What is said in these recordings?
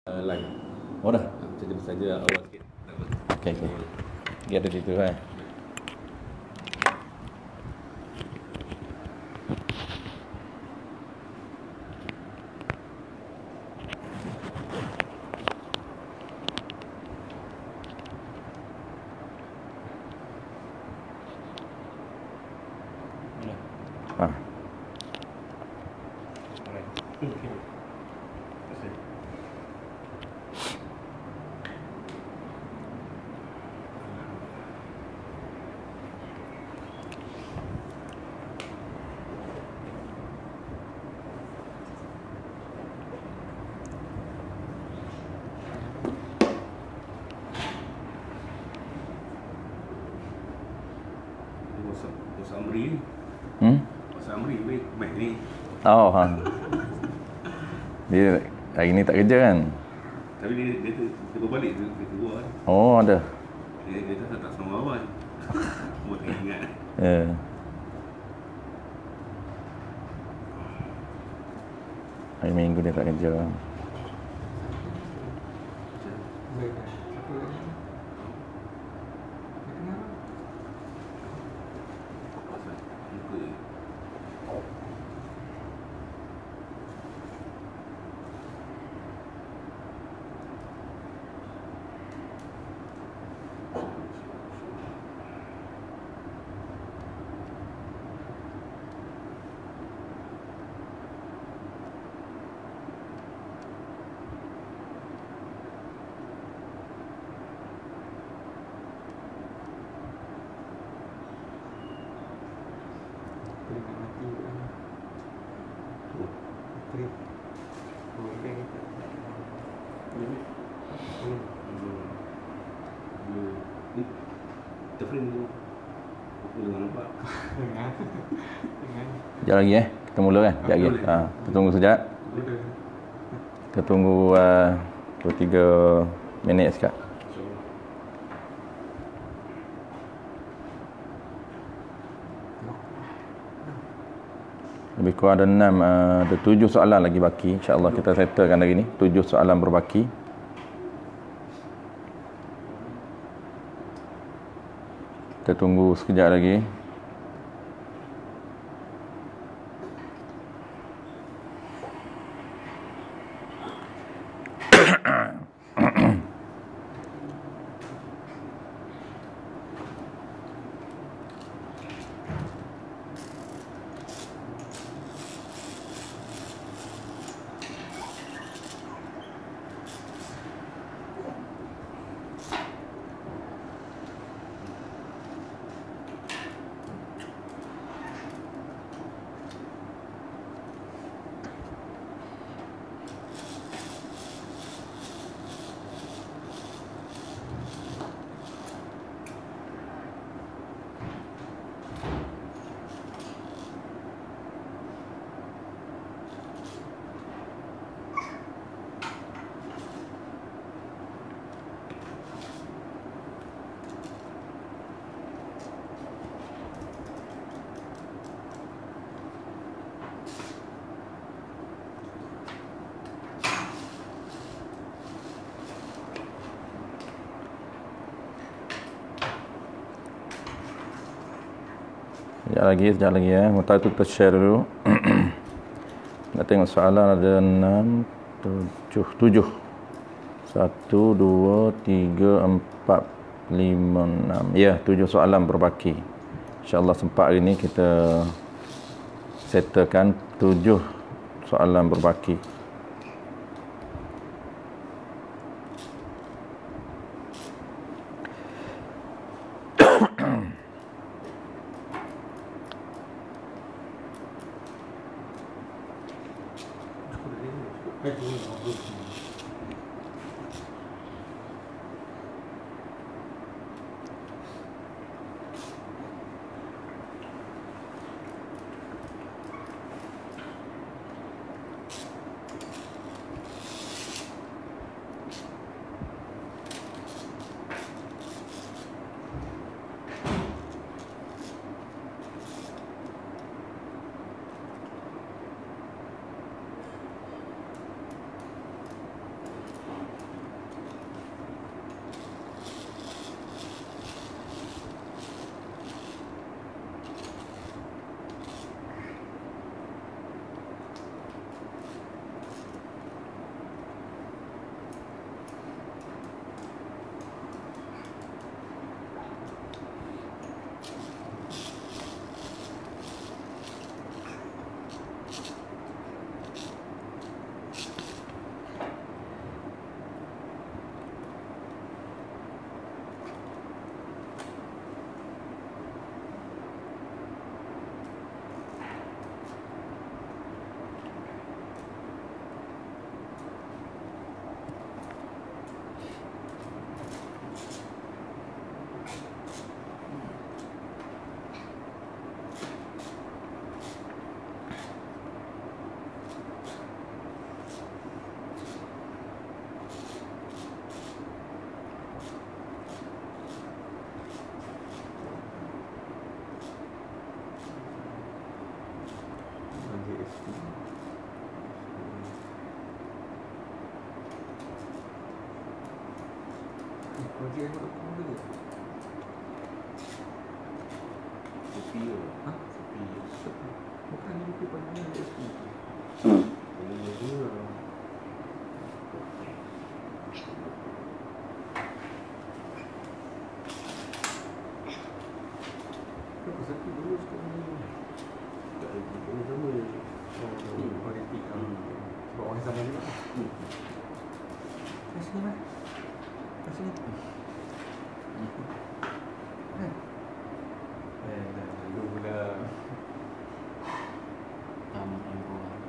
Live. Oh dah? Saja awal sikit. Okey. Dia ada situ kan. Ah. Bos Amri ni. Bos Amri baik ni. Oh, ha. Dia hari ni tak kerja kan? Tapi dia berbalik dia keluar kan. Oh, ada. Dia tak sama awal. Buat tak ingat. Ya. Hari Minggu dia tak kerja. Sekejap lagi kita mula kan? Sekejap lagi. Kita tunggu sekejap. Kita tunggu 2-3 minit sekejap. Lebih kurang ada 7 soalan lagi baki. InsyaAllah kita settlekan hari ni. 7 soalan berbaki. Kita tunggu sekejap lagi. Sekejap lagi ya. Mutar tu kita share dulu. Nak tengok soalan ada 6, 7. 1, 2, 3, 4, 5, 6. Ya, 7 soalan berbaki. InsyaAllah sempat hari ni kita settlekan 7 soalan berbaki. Projek yang aku beli. Sepi ke? Ha? Sepi. Bukan ni buku pada ni ada SP. Oh, ya. Kenapa sepi dulu sekarang ni? Tak ada kita sama je. Politik sebab orang sama juga. Kat sini mana? Kat sini. Dah lalu pula. Tamat yang korang.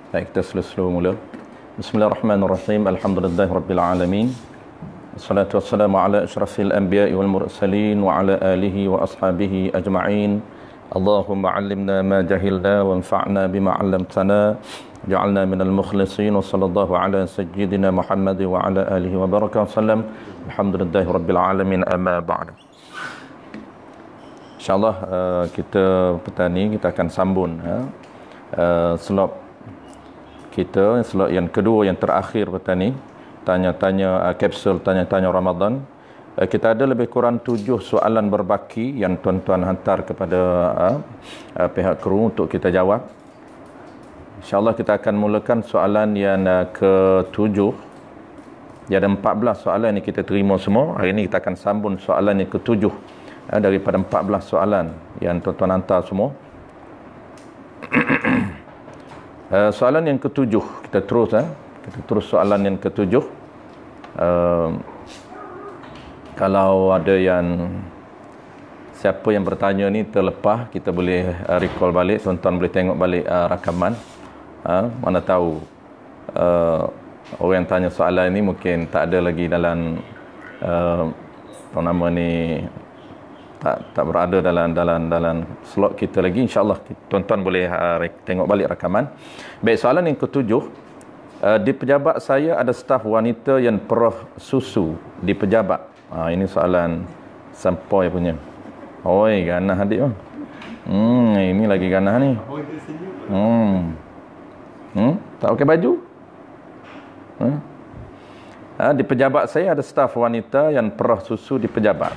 Baik, kita slow mula. Bismillahirrahmanirrahim. Alhamdulillahirabbil alamin. Wassalatu wassalamu ala asyrafil anbiya'i wal mursalin wa ala alihi wa ashabihi ajma'in. Allahumma 'allimna ma jahilna wanfa'na bima 'allamtana. Ja'alna minal mukhlisin wa sallallahu ala sayyidina Muhammad wa ala alihi wa baraka wasallam. Alhamdulillahirabbil alamin. Amma ba'd. InsyaAllah kita petang ni kita akan sambung slot kita, slot yang kedua yang terakhir petang ni, tanya-tanya kapsul tanya-tanya Ramadan. Kita ada lebih kurang 7 soalan berbaki yang tuan-tuan hantar kepada pihak kru untuk kita jawab. InsyaAllah kita akan mulakan soalan yang ke-7. Dia ada 14 soalan yang kita terima semua. Hari ini kita akan sambung soalan yang ke-7 daripada 14 soalan yang tuan-tuan hantar semua. Soalan yang ke-7 kita terus kita terus soalan yang ke-7. Kalau ada yang siapa yang bertanya ni terlepas, kita boleh recall balik, tuan-tuan boleh tengok balik rakaman. Mana tahu orang yang tanya soalan ni mungkin tak ada lagi dalam apa nama ni, tak berada dalam slot kita lagi. InsyaAllah tuan-tuan boleh tengok balik rakaman. Baik, soalan yang ke-7. Di pejabat saya ada staf wanita yang perah susu di pejabat. Ini soalan sampoi punya. Oi, ganah adik. Ini lagi ganah ni. Tak pakai baju? Di pejabat saya ada staf wanita yang perah susu di pejabat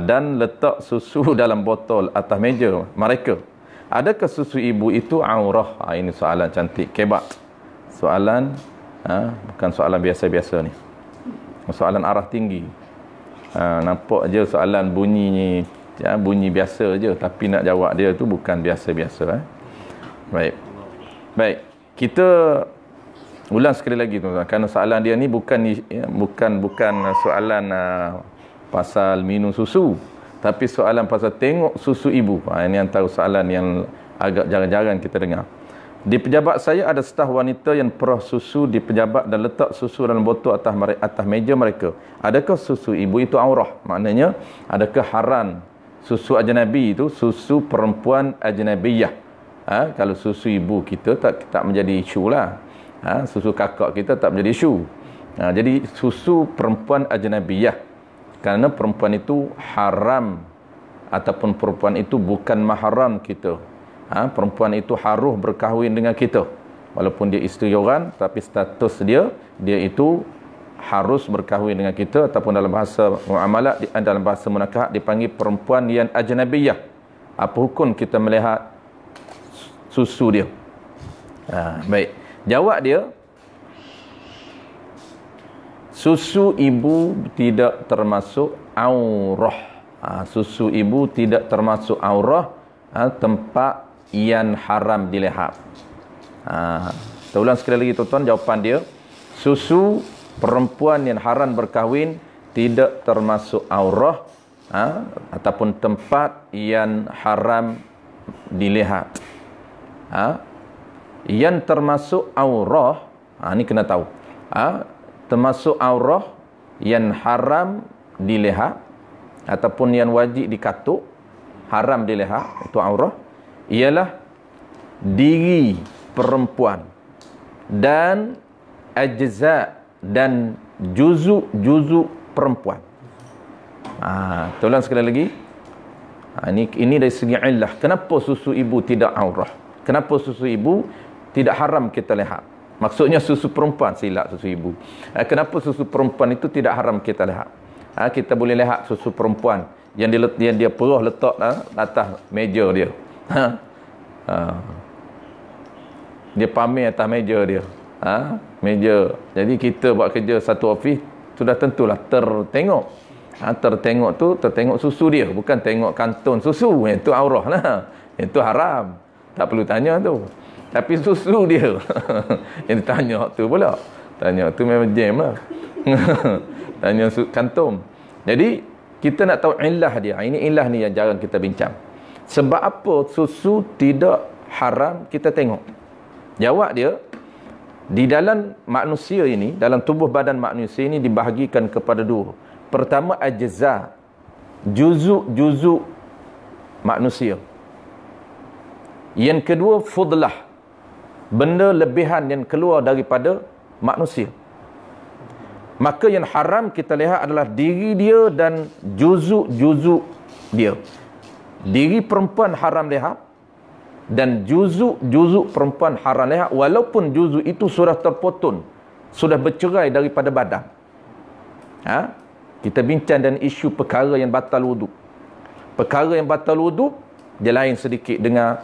dan letak susu dalam botol atas meja mereka. Adakah susu ibu itu aurah? Ini soalan cantik, kebat. Soalan bukan soalan biasa-biasa ni. Soalan arah tinggi. Nampak je soalan bunyi biasa je, tapi nak jawab dia tu bukan biasa-biasa. Baik. Kita ulang sekali lagi tuan-tuan, kerana soalan dia ni bukan soalan pasal minum susu, tapi soalan pasal tengok susu ibu. Ini antara soalan yang agak jarang-jarang kita dengar. Di pejabat saya ada staf wanita yang perah susu di pejabat dan letak susu dalam botol atas meja mereka. Adakah susu ibu itu aurah? Maknanya, adakah haram susu ajnabi itu, susu perempuan ajnabiyah? Kalau susu ibu kita tak menjadi isu lah. Susu kakak kita tak menjadi isu. Jadi susu perempuan ajnabiyah, kerana perempuan itu haram ataupun perempuan itu bukan mahram kita. Perempuan itu harus berkahwin dengan kita. Walaupun dia isteri orang, tapi status dia itu harus berkahwin dengan kita, ataupun dalam bahasa muamalat, dalam bahasa munakahat dipanggil perempuan yang ajnabiyah. Apa hukum kita melihat susu dia? Baik. Jawab dia, susu ibu tidak termasuk aurah. Susu ibu tidak termasuk aurah, tempat yang haram dilihat. Kita ulang sekali lagi tuan-tuan, jawapan dia. Susu perempuan yang haram berkahwin tidak termasuk aurah, ataupun tempat yang haram dilihat. Yang termasuk aurah, ni kena tahu. Termasuk aurah yang haram dilihat ataupun yang wajib dikatuk, haram dilihat, itu aurah, ialah diri perempuan dan ajza dan juzuk perempuan. Tolong sekali lagi. Ini dari segi illah. Kenapa susu ibu tidak aurah? Kenapa susu ibu tidak haram kita lihat? Maksudnya susu perempuan, silap susu ibu. Kenapa susu perempuan itu tidak haram kita lihat? Kita boleh lihat susu perempuan yang dia perah letak atas meja dia. Dia pamer atas meja dia. Meja. Jadi kita buat kerja satu office, sudah tentulah tertengok. Tertengok susu dia, bukan tengok kanton susu. Itu aurah lah. Itu haram. Tak perlu tanya tu. Tapi susu dia yang ditanya tu pula. Tanya tu memang jam lah. Tanya kantung. Jadi kita nak tahu illah dia. Ini illah ni yang jarang kita bincang. Sebab apa susu tidak haram kita tengok? Jawab dia, di dalam manusia ini, dalam tubuh badan manusia ini dibahagikan kepada dua. Pertama ajza, juzuk manusia. Yang kedua fudlah, benda lebihan yang keluar daripada manusia. Maka yang haram kita lihat adalah diri dia dan juzuk dia. Diri perempuan haram lihat dan juzuk perempuan haram lihat, walaupun juzuk itu sudah terpotong, sudah bercerai daripada badan. Kita bincang dan isu perkara yang batal wuduk. Perkara yang batal wuduk dia lain sedikit dengan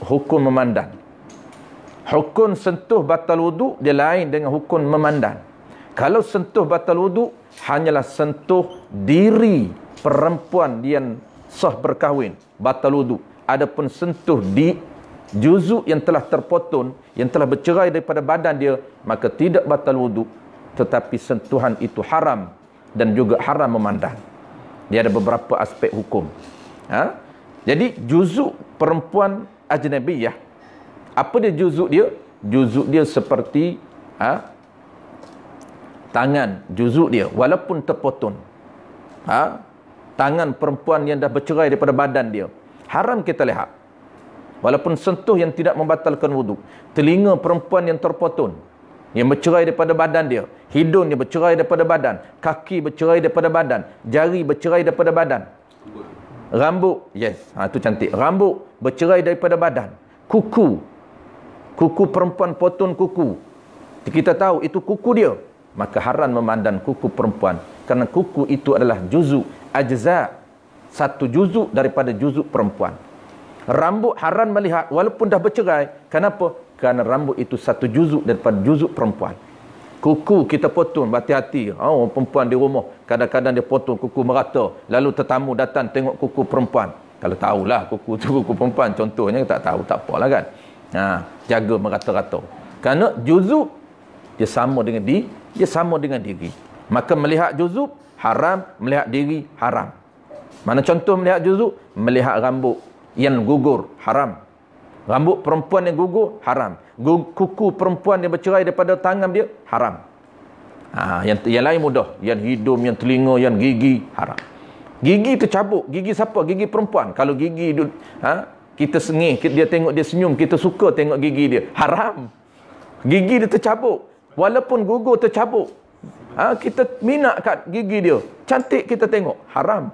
hukum memandang. Hukum sentuh batal wuduk dia lain dengan hukum memandang. Kalau sentuh batal wuduk hanyalah sentuh diri perempuan yang sah berkahwin, batal wuduk. Adapun sentuh di juzuk yang telah terpotong, yang telah bercerai daripada badan dia, maka tidak batal wuduk, tetapi sentuhan itu haram dan juga haram memandang. Dia ada beberapa aspek hukum. Jadi juzuk perempuan ajnabiyah, apa dia juzuk dia? Juzuk dia seperti tangan juzuk dia, walaupun terpotong. Tangan perempuan yang dah bercerai daripada badan dia, haram kita lihat. Walaupun sentuh yang tidak membatalkan wuduk. Telinga perempuan yang terpotong, yang bercerai daripada badan dia. Hidung yang bercerai daripada badan. Kaki bercerai daripada badan. Jari bercerai daripada badan. Rambut, yes, itu cantik. Rambut bercerai daripada badan. Kuku perempuan potong kuku, kita tahu itu kuku dia, maka haram memandang kuku perempuan, kerana kuku itu adalah juzuk ajza, satu juzuk daripada juzuk perempuan. Rambut haram melihat walaupun dah bercerai. Kenapa? Kerana rambut itu satu juzuk daripada juzuk perempuan. Kuku kita potong, berhati-hati. Perempuan di rumah kadang-kadang dia potong kuku merata, lalu tetamu datang tengok kuku perempuan. Kalau tahulah kuku tu kuku perempuan, contohnya tak tahu, tak apalah kan. Jaga merata-rata. Kerana juzuk dia sama dengan diri. Maka melihat juzuk haram, melihat diri haram. Mana contoh melihat juzuk? Melihat rambut yang gugur haram. Rambut perempuan yang gugur haram. Kuku perempuan yang bercerai daripada tangan dia haram. Yang lain mudah, yang hidung, yang telinga, yang gigi haram. Gigi tercabuk. Gigi siapa? Gigi perempuan. Kalau gigi kita sengih, dia tengok dia senyum, kita suka tengok gigi dia, haram. Gigi dia tercabuk, walaupun gugur tercabuk, kita minat kat gigi dia, cantik kita tengok, haram.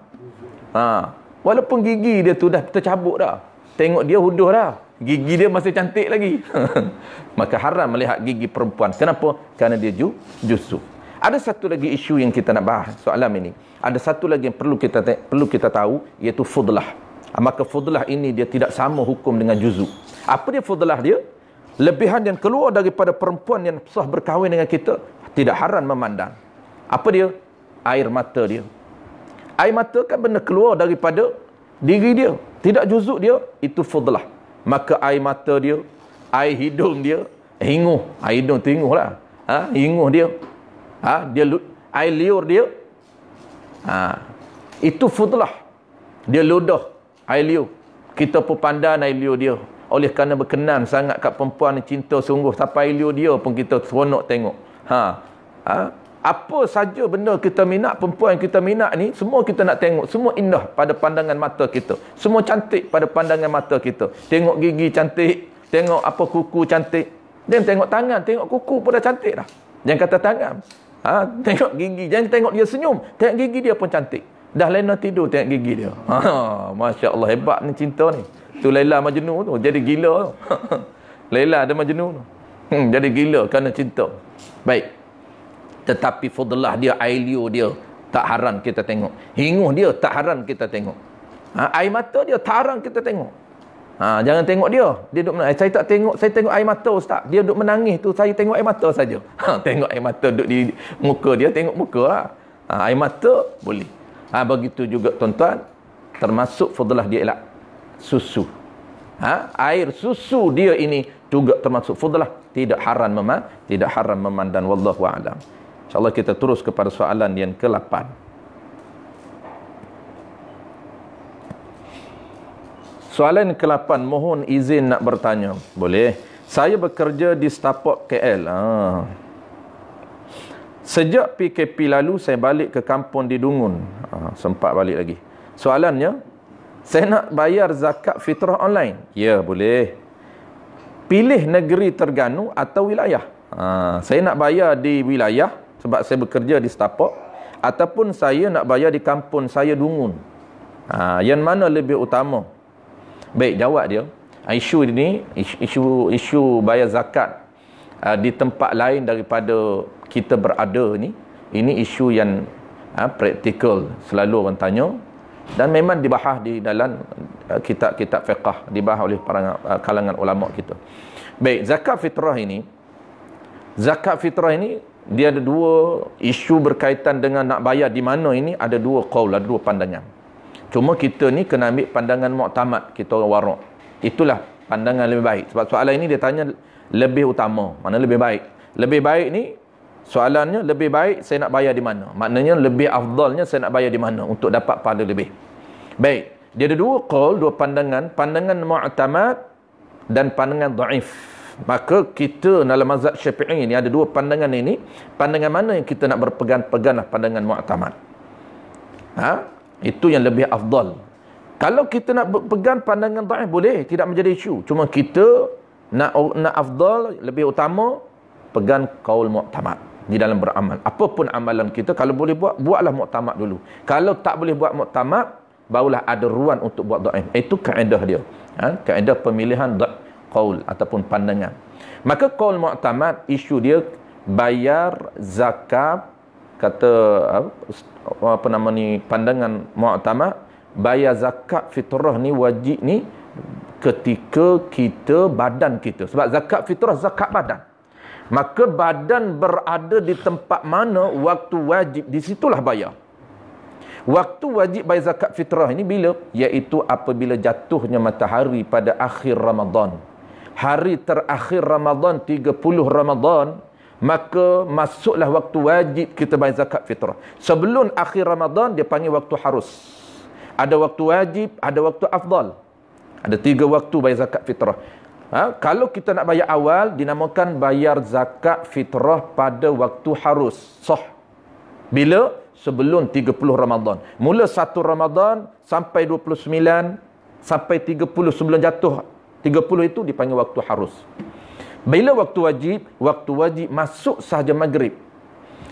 Walaupun gigi dia tu dah tercabuk dah, tengok dia huduh dah, gigi dia masih cantik lagi. Maka haram melihat gigi perempuan. Kenapa? Kerana dia jusuk. Ada satu lagi isu yang kita nak bahas soalan ini. Ada satu lagi yang perlu kita tahu, iaitu fudlah. Maka fudlah ini dia tidak sama hukum dengan juzuk. Apa dia fudlah dia? Lebihan yang keluar daripada perempuan yang sah berkahwin dengan kita, tidak haram memandang. Apa dia? Air mata dia. Air mata kan benda keluar daripada diri dia, tidak juzuk dia, itu fudlah. Maka air mata dia, air hidung dia, hinguh, air hidung tu hinguh lah, hinguh dia, dia air liur dia, itu fudlah. Dia ludah air liur, kita pun pandang air liur dia, oleh kerana berkenan sangat kat perempuan ni, cinta sungguh, sampai air liur dia pun kita seronok tengok. Apa saja benda kita minat, perempuan yang kita minat ni, semua kita nak tengok. Semua indah pada pandangan mata kita. Semua cantik pada pandangan mata kita. Tengok gigi cantik, tengok apa kuku cantik. Dan tengok tangan, tengok kuku pun dah cantik dah. Jangan kata tangan. Tengok gigi, jangan tengok dia senyum, tengok gigi dia pun cantik. Dah lena tidur tengok gigi dia. Masya Allah, hebat ni cinta ni. Tu Laila Majnun tu, jadi gila tu. Laila ada Majnun tu. Jadi gila kerana cinta. Baik. Tetapi fudlah dia, air liur dia, tak haram kita tengok. Hinguh dia, tak haram kita tengok. Air mata dia, tak haram kita tengok. Jangan tengok dia. Dia duduk menangis. Saya tak tengok, saya tengok air mata Ustaz. Dia duduk menangis tu, saya tengok air mata saja. Tengok air mata duduk di muka dia, tengok muka lah. Air mata, boleh. Begitu juga tuan-tuan, termasuk fudlah dia ialah susu. Air susu dia ini juga termasuk fudlah. Tidak haram memandang. Wallahu a'lam. InsyaAllah kita terus kepada soalan yang ke-8. Soalan ke-8, mohon izin nak bertanya. Boleh? Saya bekerja di Stapok KL. Sejak PKP lalu saya balik ke kampung di Dungun. Sempat balik lagi. Soalannya, saya nak bayar zakat fitrah online. Ya, boleh. Pilih negeri Terengganu atau wilayah. Saya nak bayar di wilayah sebab saya bekerja di Stapok, ataupun saya nak bayar di kampung saya Dungun. Yang mana lebih utama? Baik, jawab dia. Isu ini, isu bayar zakat di tempat lain daripada kita berada ni, ini isu yang praktikal, selalu orang tanya, dan memang dibahas di dalam kitab-kitab fiqh, dibahas oleh para kalangan ulama kita. Baik, zakat fitrah ini dia ada dua isu berkaitan dengan nak bayar di mana ini, ada dua qaul, ada dua pandangan. Cuma kita ni kena ambil pandangan muktamad, kita orang warak. Itulah pandangan lebih baik. Sebab soalan ini dia tanya lebih utama, mana lebih baik. Lebih baik ni soalannya, lebih baik saya nak bayar di mana. Maknanya lebih afdalnya saya nak bayar di mana untuk dapat pahala lebih. Baik, dia ada dua qaul, dua pandangan, pandangan mu'tamad dan pandangan dhaif. Maka kita dalam mazhab Syafi'i ni ada dua pandangan ini. Pandangan mana yang kita nak berpegang-peganglah pandangan mu'tamad. Itu yang lebih afdal. Kalau kita nak berpegang pandangan dhaif boleh, tidak menjadi isu. Cuma kita nak afdal, lebih utama pegang qaul mu'tamad di dalam beramal. Apapun amalan kita, kalau boleh buat, buatlah mu'tamad dulu. Kalau tak boleh buat mu'tamad, barulah ada ruang untuk buat dhaif. Itu kaedah dia. Kaedah pemilihan qaul ataupun pandangan. Maka qaul mu'tamad, isu dia bayar zakat, kata apa nama ni, pandangan mu'tamad, bayar zakat fitrah ni wajib ni ketika kita, badan kita. Sebab zakat fitrah zakat badan. Maka badan berada di tempat mana waktu wajib, di situlah bayar. Waktu wajib bayar zakat fitrah ini bila? Iaitu apabila jatuhnya matahari pada akhir Ramadan. Hari terakhir Ramadan, 30 Ramadan, maka masuklah waktu wajib kita bayar zakat fitrah. Sebelum akhir Ramadan, dia panggil waktu harus. Ada waktu wajib, ada waktu afdal. Ada 3 waktu bayar zakat fitrah. Kalau kita nak bayar awal, dinamakan bayar zakat fitrah pada waktu harus. Sah. Bila? Sebelum 30 Ramadan. Mula 1 Ramadan sampai 29, sampai 30 sebelum jatuh 30 itu dipanggil waktu harus. Bila waktu wajib masuk sahaja maghrib.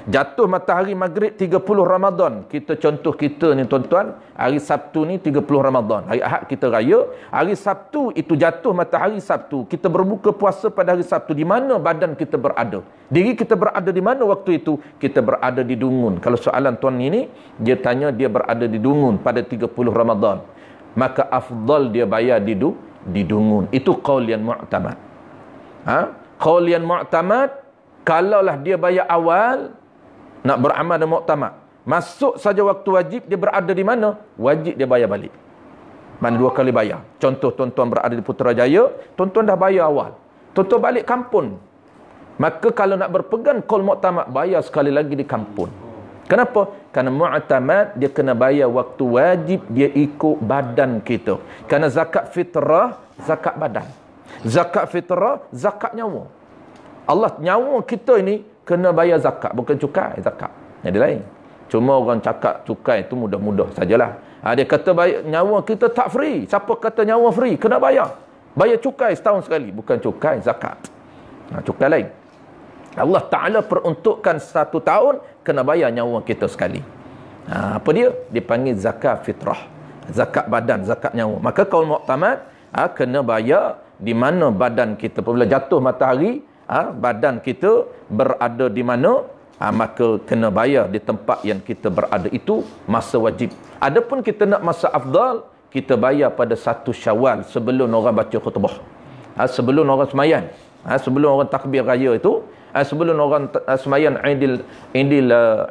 Jatuh matahari maghrib 30 Ramadan. Kita contoh kita ni tuan-tuan, hari Sabtu ni 30 Ramadan. Hari Ahad kita raya, hari Sabtu itu jatuh matahari Sabtu. Kita berbuka puasa pada hari Sabtu. Di mana badan kita berada? Diri kita berada di mana waktu itu? Kita berada di Dungun. Kalau soalan tuan ini, dia tanya dia berada di Dungun pada 30 Ramadan. Maka afdal dia bayar di Dungun. Itu qaul yang mu'tamad. Qaul yang mu'tamad, kalaulah dia bayar awal, nak beramal dan muktamad. Masuk saja waktu wajib, dia berada di mana? Wajib dia bayar balik. Mana 2 kali bayar. Contoh tuan-tuan berada di Putrajaya, tuan-tuan dah bayar awal. Tuan-tuan balik kampung. Maka kalau nak berpegang qaul muktamad, bayar sekali lagi di kampung. Kenapa? Kerana mu'tamad dia kena bayar waktu wajib, dia ikut badan kita. Kerana zakat fitrah, zakat badan. Zakat fitrah, zakat nyawa. Allah nyawa kita ini kena bayar zakat, bukan cukai, zakat. Yang lain. Cuma orang cakap cukai itu mudah-mudah sajalah. Dia kata bayar, nyawa kita tak free. Siapa kata nyawa free? Kena bayar. Bayar cukai setahun sekali. Bukan cukai, zakat. Cukai lain. Allah Ta'ala peruntukkan 1 tahun, kena bayar nyawa kita sekali. Apa dia? Dipanggil zakat fitrah. Zakat badan, zakat nyawa. Maka qaul muktamad, kena bayar di mana badan kita. Apabila jatuh matahari, badan kita berada di mana, maka kena bayar di tempat yang kita berada. Itu masa wajib. Adapun kita nak masa afdal, kita bayar pada 1 Syawal sebelum orang baca khutbah. Sebelum orang semayan. Sebelum orang takbir raya itu, sebelum orang semayan Aidil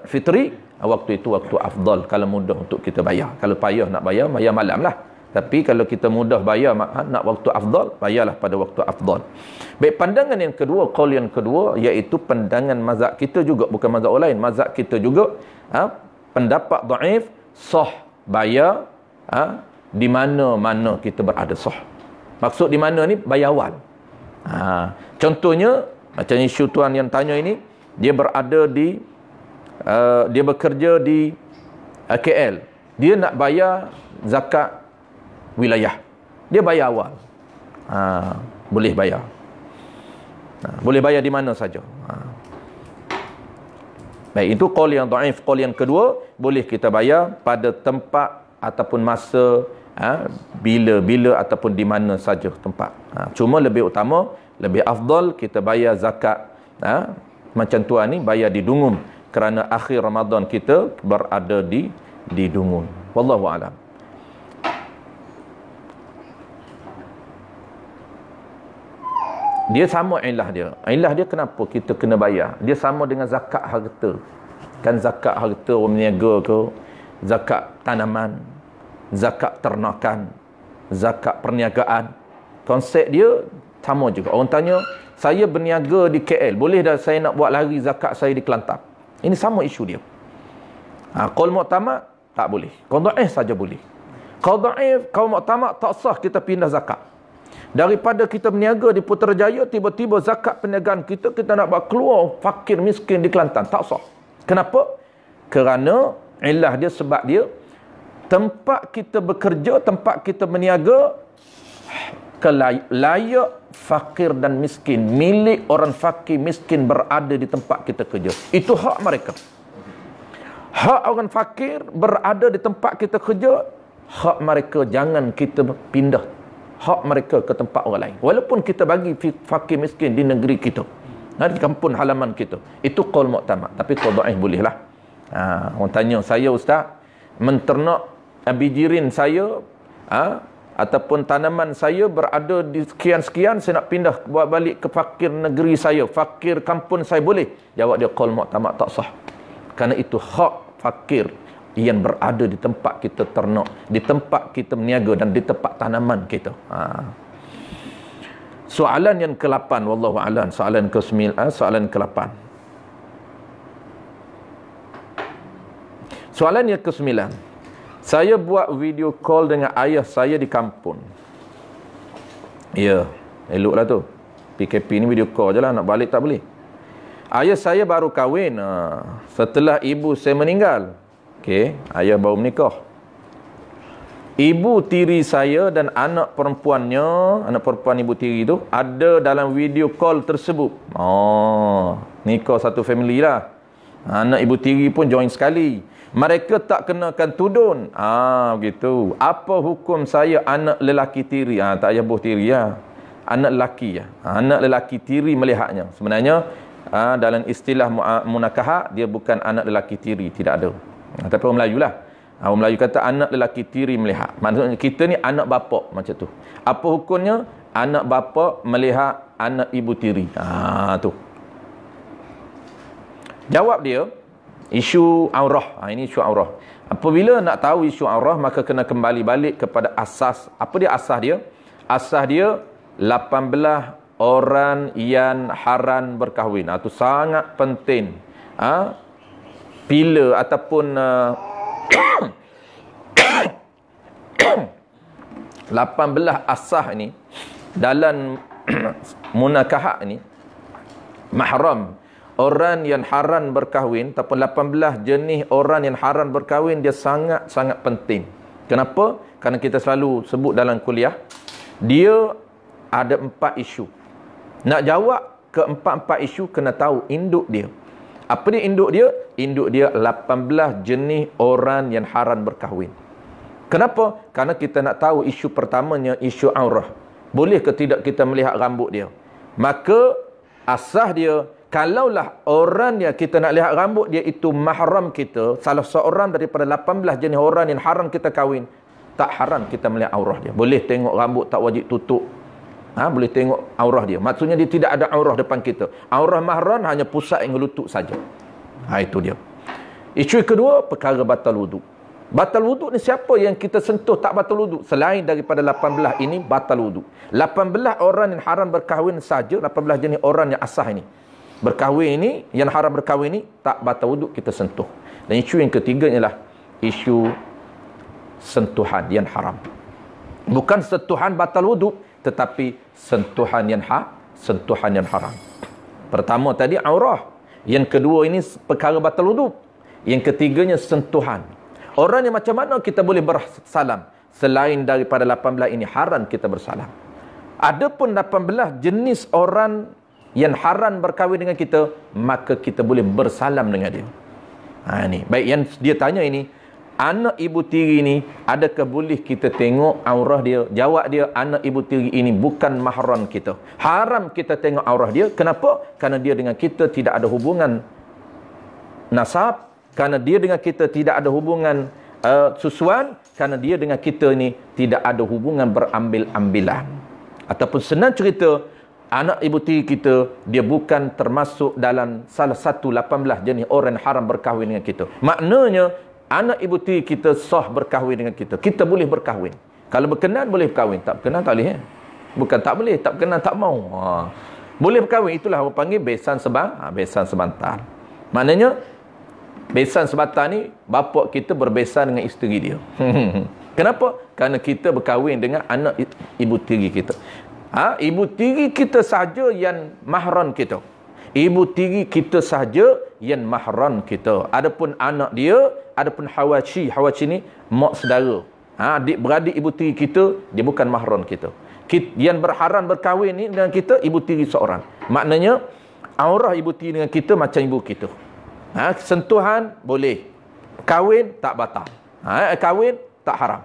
Fitri, waktu itu waktu afdal kalau mudah untuk kita bayar. Kalau payah nak bayar, bayar malam lah. Tapi kalau kita mudah bayar, nak waktu afdal, bayarlah pada waktu afdal. Baik, pandangan yang kedua, qaul yang kedua, iaitu pandangan mazhab kita juga, bukan mazhab lain. Mazhab kita juga, pendapat dhaif, sah bayar, di mana-mana kita berada sah. Maksud di mana ni? Bayar awal. Contohnya, macam isu tuan yang tanya ini, dia berada di, dia bekerja di KL. Dia nak bayar zakat wilayah. Dia bayar awal. Boleh bayar. Boleh bayar di mana saja. Baik, itu qaul yang dhaif. Qaul yang kedua, boleh kita bayar pada tempat ataupun masa, bila ataupun di mana saja tempat. Cuma lebih utama, lebih afdal kita bayar zakat, macam tuan ni bayar di Dungum, kerana akhir Ramadan kita berada di Dungum. Wallahu a'lam. Dia sama ilah dia. Ilah dia kenapa kita kena bayar? Dia sama dengan zakat harta. Kan zakat harta orang berniaga ke, zakat tanaman, zakat ternakan, zakat perniagaan. Konsep dia sama juga. Orang tanya, saya berniaga di KL, boleh dah saya nak buat lari zakat saya di Kelantan? Ini sama isu dia. Qaul muktamad tak boleh. Qaul dhaif saja boleh. Qaul dhaif, qaul muktamad tak sah kita pindah zakat. Daripada kita berniaga di Putrajaya, tiba-tiba zakat perniagaan kita nak buat keluar fakir miskin di Kelantan. Tak sah. Kenapa? Kerana ilah dia, sebab dia tempat kita bekerja, tempat kita berniaga, layak fakir dan miskin, milik orang fakir miskin berada di tempat kita kerja. Itu hak mereka. Hak orang fakir berada di tempat kita kerja, hak mereka, jangan kita pindah hak mereka ke tempat orang lain. Walaupun kita bagi fakir miskin di negeri kita, di kampung halaman kita. Itu qaul muktamad. Tapi qaul dhaif boleh lah. Orang tanya, saya ustaz, menternak bijirin saya, ataupun tanaman saya berada di sekian-sekian, saya nak pindah buat balik ke fakir negeri saya, fakir kampung saya, boleh? Jawab dia, qaul muktamad tak sah. Kerana itu hak fakir yang berada di tempat kita ternak, di tempat kita berniaga dan di tempat tanaman kita. Soalan yang ke-8, wallahu a'lam. Soalan ke-9, soalan ke-8. Soalan yang ke-9. Saya buat video call dengan ayah saya di kampung. Ya, eloklah tu. PKP ni video call je lah, nak balik tak boleh. Ayah saya baru kahwin setelah ibu saya meninggal. Okey, ayah baru menikah. Ibu tiri saya dan anak perempuannya, anak perempuan ibu tiri itu, ada dalam video call tersebut. Nikah satu family lah. Anak ibu tiri pun join sekali. Mereka tak kenakan tudun. Begitu. Apa hukum saya anak lelaki tiri? Tak payah buh tiri lah. Anak lelaki ya. Anak lelaki tiri melihatnya. Sebenarnya dalam istilah munakaha, dia bukan anak lelaki tiri, tidak ada. Tapi orang Melayu lah. Orang Melayu kata anak lelaki tiri melihat. Maksudnya kita ni anak bapa macam tu. Apa hukumnya? Anak bapa melihat anak ibu tiri. Tu. Jawab dia, Isu aurah. Ini isu aurah. Apabila nak tahu isu aurah, maka kena kembali balik kepada asas. Apa dia asas dia? Asas dia 18 orang yang haram berkahwin. Itu sangat penting. Pilar ataupun 18 asas ini dalam munakahah ini, mahram, orang yang haram berkahwin, ataupun 18 jenis orang yang haram berkahwin, dia sangat-sangat penting. Kenapa? Kerana kita selalu sebut dalam kuliah, dia ada 4 isu. Nak jawab ke 4 isu, kena tahu induk dia. Apa dia induk dia? Induk dia 18 jenis orang yang haram berkahwin. Kenapa? Kerana kita nak tahu isu pertamanya, isu aurah. Boleh ke tidak kita melihat rambut dia? Maka asas dia, kalaulah orang yang kita nak lihat rambut dia itu mahram kita, salah seorang daripada 18 jenis orang yang haram kita kahwin, tak haram kita melihat aurah dia. Boleh tengok rambut, tak wajib tutup. Boleh tengok aurah dia. Maksudnya dia tidak ada aurah depan kita. Aurah mahram hanya pusat yang lutut saja. Itu dia. Isu kedua, perkara batal wuduk. Batal wuduk ni siapa yang kita sentuh tak batal wuduk? Selain daripada 18 ini, batal wuduk. 18 orang yang haram berkahwin saja, 18 jenis orang yang asah ini. Berkahwin ini, yang haram berkahwin ini, tak batal wuduk kita sentuh. Dan isu yang ketiga ialah isu sentuhan yang haram. Bukan sentuhan batal wuduk, tetapi sentuhan yang haram. Pertama tadi aurah. Yang kedua ini perkara batal wuduk. Yang ketiganya sentuhan. Orang yang macam mana kita boleh bersalam? Selain daripada 18 ini, haram kita bersalam. Adapun 18 jenis orang yang haram berkahwin dengan kita, maka kita boleh bersalam dengan dia. Ini. Baik, yang dia tanya ini, anak ibu tiri ini, adakah boleh kita tengok aurah dia? Jawab dia, anak ibu tiri ini bukan mahram kita. Haram kita tengok aurah dia. Kenapa? Kerana dia dengan kita tidak ada hubungan nasab. Kerana dia dengan kita tidak ada hubungan susuan. Kerana dia dengan kita ni tidak ada hubungan berambil-ambilan. Ataupun senang cerita, anak ibu tiri kita, dia bukan termasuk dalam salah satu 18 jenis orang haram berkahwin dengan kita. Maknanya, anak ibu tiri kita sah berkahwin dengan kita. Kita boleh berkahwin. Kalau berkenan, boleh berkahwin. Tak berkenan, tak boleh. Bukan tak boleh, tak berkenan, tak mau. Boleh berkahwin, itulah orang panggil besan besan sebantal. Maknanya, besan sebatang ni, bapak kita berbesan dengan isteri dia. Kenapa? Kerana kita berkahwin dengan anak ibu tiri kita. Ibu tiri kita saja yang mahram kita. Ibu tiri kita saja yang mahram kita. Adapun anak dia, adapun hawaci ni mak saudara. Adik-beradik ibu tiri kita, dia bukan mahram kita. Yang berharam berkahwin ni dengan kita, ibu tiri seorang. Maknanya, aurah ibu tiri dengan kita macam ibu kita. Sentuhan boleh. Kahwin tak batal. Kahwin tak haram.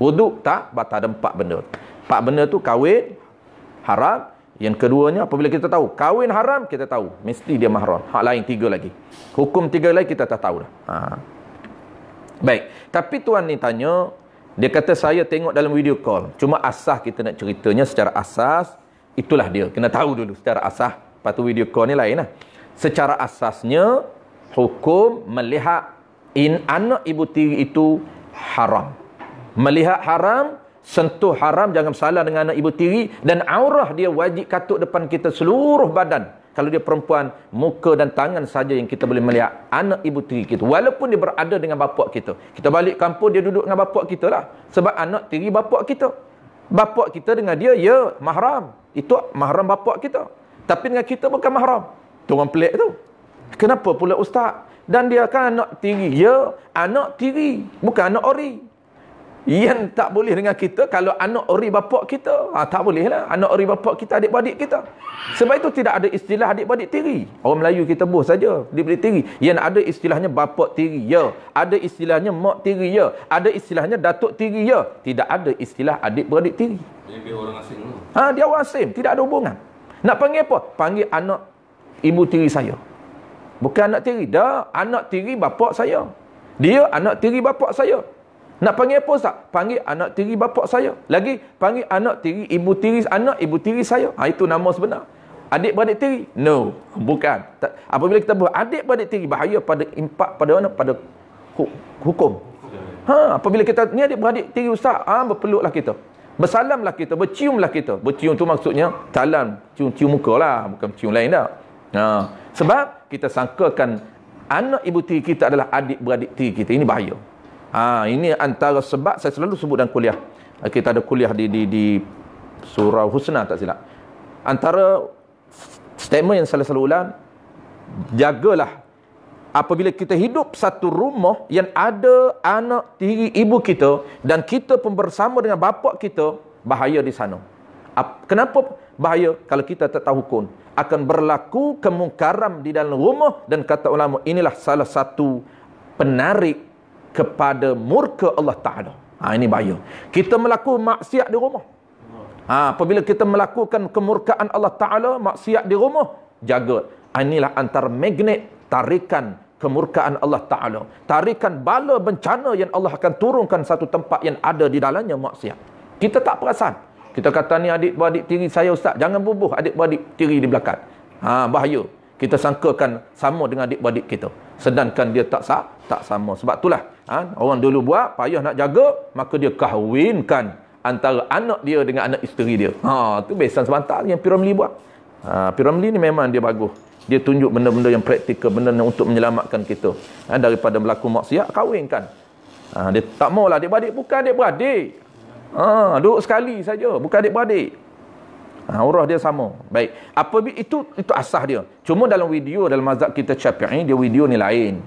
Wuduk tak batal. Ada 4 benda. 4 benda tu kahwin haram. Yang keduanya, apabila kita tahu kahwin haram, kita tahu mesti dia mahram. Hak lain 3 lagi. Hukum 3 lagi kita tak tahu dah. Baik. Tapi tuan ni tanya, dia kata saya tengok dalam video call. Cuma asas kita nak ceritanya secara asas, itulah dia. Kena tahu dulu secara asas. Lepas tu video call ni lain lah. Secara asasnya, hukum melihat anak ibu tiri itu haram. Melihat haram, sentuh haram, jangan salah dengan anak ibu tiri. Dan aurah dia wajib katuk depan kita seluruh badan. Kalau dia perempuan, muka dan tangan saja yang kita boleh melihat anak ibu tiri kita. Walaupun dia berada dengan bapak kita. Kita balik kampung, dia duduk dengan bapak kita lah. Sebab anak tiri bapak kita. Bapak kita dengan dia, ya mahram. Itu mahram bapak kita. Tapi dengan kita bukan mahram. Itu orang pelik tu. Kenapa pula ustaz? Dan dia kan anak tiri. Ya, anak tiri. Bukan anak ori. Yang tak boleh dengan kita, kalau anak ori bapak kita. Tak boleh lah. Anak ori bapak kita, adik-beradik kita. Sebab itu tidak ada istilah adik-beradik tiri. Orang Melayu kita boh saja. Adik-beradik tiri. Yang ada istilahnya bapak tiri. Ya. Ada istilahnya mak tiri. Ya. Ada istilahnya datuk tiri. Ya. Tidak ada istilah adik-beradik tiri. Dia orang asing. Dia orang asing. Tidak ada hubungan. Nak panggil apa? Panggil anak ibu tiri saya. Bukan anak tiri. Dah, anak tiri bapak saya. Dia anak tiri bapak saya. Nak panggil apa ustaz? Panggil anak tiri bapak saya. Lagi, panggil anak tiri, ibu tiri, anak ibu tiri saya. Itu nama sebenar. Adik-beradik tiri? No, bukan. Apabila kita buat adik-beradik tiri, bahaya pada impak pada mana? Pada hukum. Apabila kita ni adik-beradik tiri ustaz, berpeluklah kita. Bersalamlah kita, berciumlah kita. Bercium tu maksudnya salam, cium muka lah, bukan cium lain dah. Sebab kita sangkakan anak ibu tiri kita adalah adik-beradik tiri kita. Ini bahaya. Ini antara sebab saya selalu sebut dalam kuliah. Kita ada kuliah di Surah Husna tak silap. Antara statement yang saya selalu ulang, jagalah apabila kita hidup satu rumah yang ada anak tiri ibu kita dan kita pun bersama dengan bapa kita, bahaya di sana. Kenapa bahaya? Kalau kita tak tahu hukum, akan berlaku kemungkaran di dalam rumah, dan kata ulama inilah salah satu penarik kepada murka Allah Ta'ala. Ini bahaya. Kita melakukan maksiat di rumah. Apabila kita melakukan kemurkaan Allah Ta'ala, maksiat di rumah, jaga. Inilah antara magnet tarikan kemurkaan Allah Ta'ala. Tarikan bala bencana yang Allah akan turunkan satu tempat yang ada di dalamnya maksiat. Kita tak perasan. Kita kata ni adik-beradik tiri saya ustaz, jangan bubuh adik-beradik tiri di belakang. Bahaya. Kita sangkakan sama dengan adik-beradik kita. Sedangkan dia tak sama. Sebab itulah orang dulu buat, payah nak jaga, maka dia kahwinkan antara anak dia dengan anak isteri dia. Tu besan sebentar yang P. Ramlee buat. P. Ramlee ni memang dia bagus. Dia tunjuk benda-benda yang praktikal, benda untuk menyelamatkan kita daripada berlaku maksiat, kahwinkan. Dia tak maulah adik-beradik, bukan adik-beradik. Duduk sekali saja, bukan adik-beradik. Urah dia sama. Baik. Apabila itu asas dia. Cuma dalam video dalam mazhab kita Syafi'i, dia video ni lain.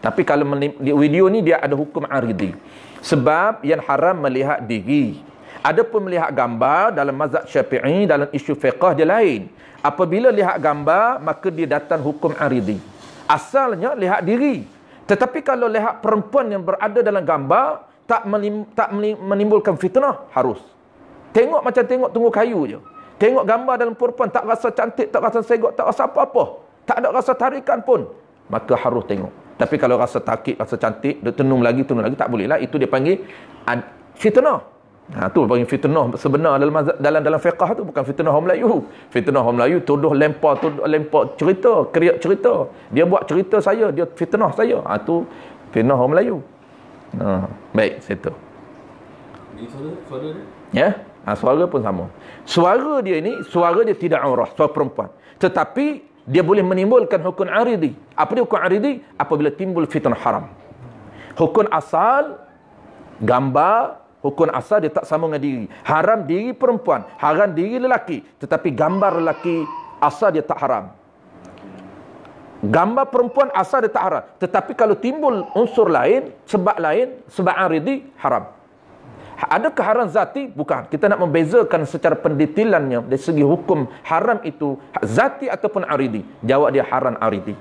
Tapi kalau video ni dia ada hukum aridi. Sebab yang haram melihat diri. Adapun melihat gambar dalam mazhab Syafi'i, dalam isu fiqh dia lain. Apabila lihat gambar, maka dia datang hukum aridi. Asalnya lihat diri. Tetapi kalau lihat perempuan yang berada dalam gambar, tak menimbulkan fitnah, harus. Tengok macam tengok tunggu kayu je. Tengok gambar dalam perempuan, tak rasa cantik, tak rasa segok, tak rasa apa-apa. Tak ada rasa tarikan pun. Maka harus tengok. Tapi kalau rasa takik, rasa cantik, dia tenung lagi, tak boleh lah. Itu dia panggil fitnah. Tu panggil fitnah sebenar dalam fiqh tu, bukan fitnah orang Melayu. Fitnah orang Melayu tuduh lempar cerita, kriak cerita. Dia buat cerita saya, dia fitnah saya. Tu fitnah orang Melayu. Baik, situ. Ini suara dia? Ya, suara pun sama. Suara dia ni, suara dia tidak aurah, suara perempuan. Tetapi dia boleh menimbulkan hukum aridi. Apa dia hukum aridi? Apabila timbul fitnah haram. Hukum asal gambar, hukum asal dia tak sama dengan diri. Haram diri perempuan, haram diri lelaki. Tetapi gambar lelaki asal dia tak haram. Gambar perempuan asal dia tak haram. Tetapi kalau timbul unsur lain, sebab aridi, haram. Adakah haram zati? Bukan. Kita nak membezakan secara pendetilannya dari segi hukum haram itu zati ataupun aridi. Jawab dia haram aridi.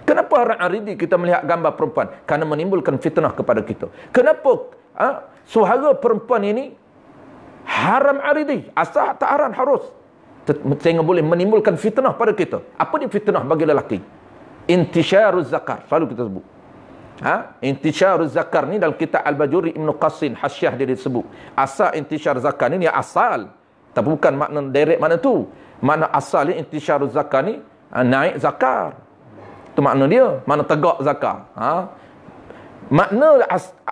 Kenapa haram aridi kita melihat gambar perempuan? Kerana menimbulkan fitnah kepada kita. Kenapa suara perempuan ini haram aridi? Asal tak haram, harus. Sehingga boleh menimbulkan fitnah pada kita. Apa dia fitnah bagi lelaki? Intisyaruz zakar. Selalu kita sebut. Intisyaruz zakar ni dalam kitab Al-Bajuri Ibn Qasin Hasyiah dia disebut. Asal intisyar zakar ni asal. Tapi bukan makna direct makna tu. Makna asal ni intisyaruz zakar ni naik zakar. Itu makna dia. Makna tegak zakar.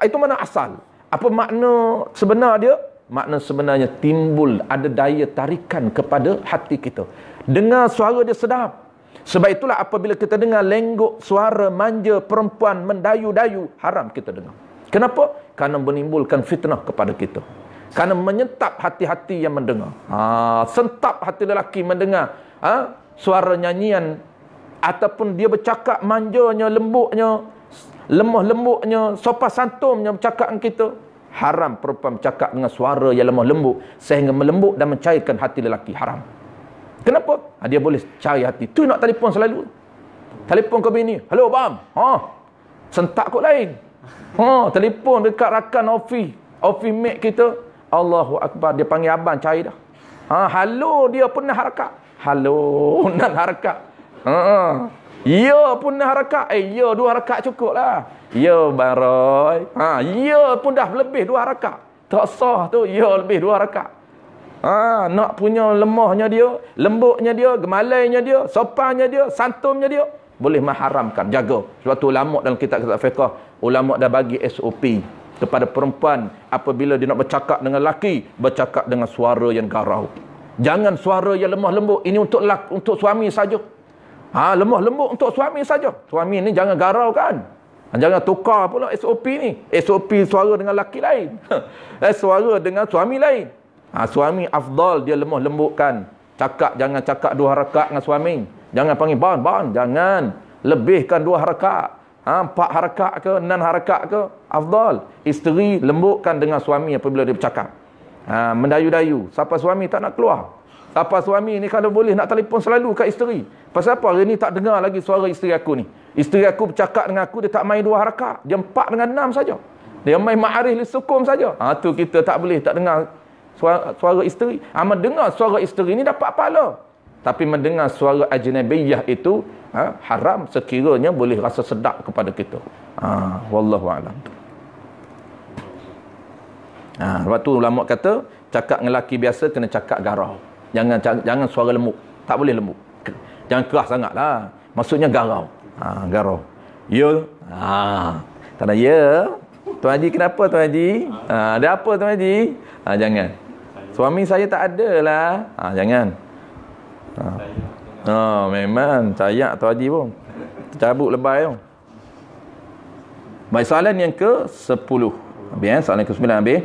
Itu makna asal. Apa makna sebenar dia? Makna sebenarnya timbul, ada daya tarikan kepada hati kita. Dengar suara dia sedap. Sebab itulah apabila kita dengar lenggok suara manja perempuan mendayu-dayu, haram kita dengar. Kenapa? Kerana menimbulkan fitnah kepada kita. Kerana menyentap hati-hati yang mendengar. Sentap hati lelaki mendengar suara nyanyian, ataupun dia bercakap manjanya, lembutnya, lemah lembutnya, sopan santumnya bercakap dengan kita. Haram perempuan bercakap dengan suara yang lemah lembut sehingga melembut dan mencairkan hati lelaki. Haram. Kenapa? Dia boleh cari hati. Tu nak telefon selalu. Telefon ke bini. Hello, bam. Sentak kot lain. Telefon dekat rakan office mate kita. Allahu Akbar. Dia panggil abang, cari dah. Halo, dia pun nak harakat. Halo, nak harakat. Ya pun nak harakat. Ya, 2 harakat cukup lah. Ya, Baroy. Ya pun dah lebih 2 harakat. Tak sah tu. Ya, lebih 2 harakat. Nak punya lemahnya dia, lembutnya dia, gemalainya dia, sopannya dia, santumnya dia, boleh mengharamkan. Jaga. Sebab tu ulama dalam kitab-kitab fiqh, ulama dah bagi SOP kepada perempuan apabila dia nak bercakap dengan lelaki, bercakap dengan suara yang garau. Jangan suara yang lemah lembut. Ini untuk suami saja. Lemah lembut untuk suami saja. Suami ni jangan garau kan. Jangan tukar pula SOP ni. SOP suara dengan lelaki lain. Suara dengan suami lain. Suami afdal dia lemah lembutkan. Jangan cakap 2 harakat dengan suami. Jangan panggil ban. Jangan. Lebihkan 2 harakat. 4 harakat ke, 6 harakat ke. Afdal. Isteri lembutkan dengan suami apabila dia bercakap. Mendayu-dayu. Siapa suami tak nak keluar. Siapa suami ni kalau boleh nak telefon selalu kat isteri. Pasal apa? Hari ni tak dengar lagi suara isteri aku ni. Isteri aku bercakap dengan aku, dia tak main 2 harakat. Dia 4 dengan 6 saja. Dia main ma'arif li sukum saja. Tu kita tak boleh tak dengar suara isteri. Mendengar suara isteri ni dapat pahala. Tapi mendengar suara ajnabiyah itu haram sekiranya boleh rasa sedap kepada kita. Wallahu a'lam. Sebab tu ulama kata cakap dengan lelaki biasa kena cakap garau. Jangan suara lembut. Tak boleh lembut. Jangan keras sangatlah. Maksudnya garau. Garau. Ya. Tak ada ya. Tuan Haji kenapa Tuan Haji? Ada apa Tuan Haji? Jangan. Suami saya tak ada lah. Jangan. Memang cayak Tuan Haji pun. Cabut lebay tu. Baik, soalan yang ke-10. Habis soalan yang ke-9 habis.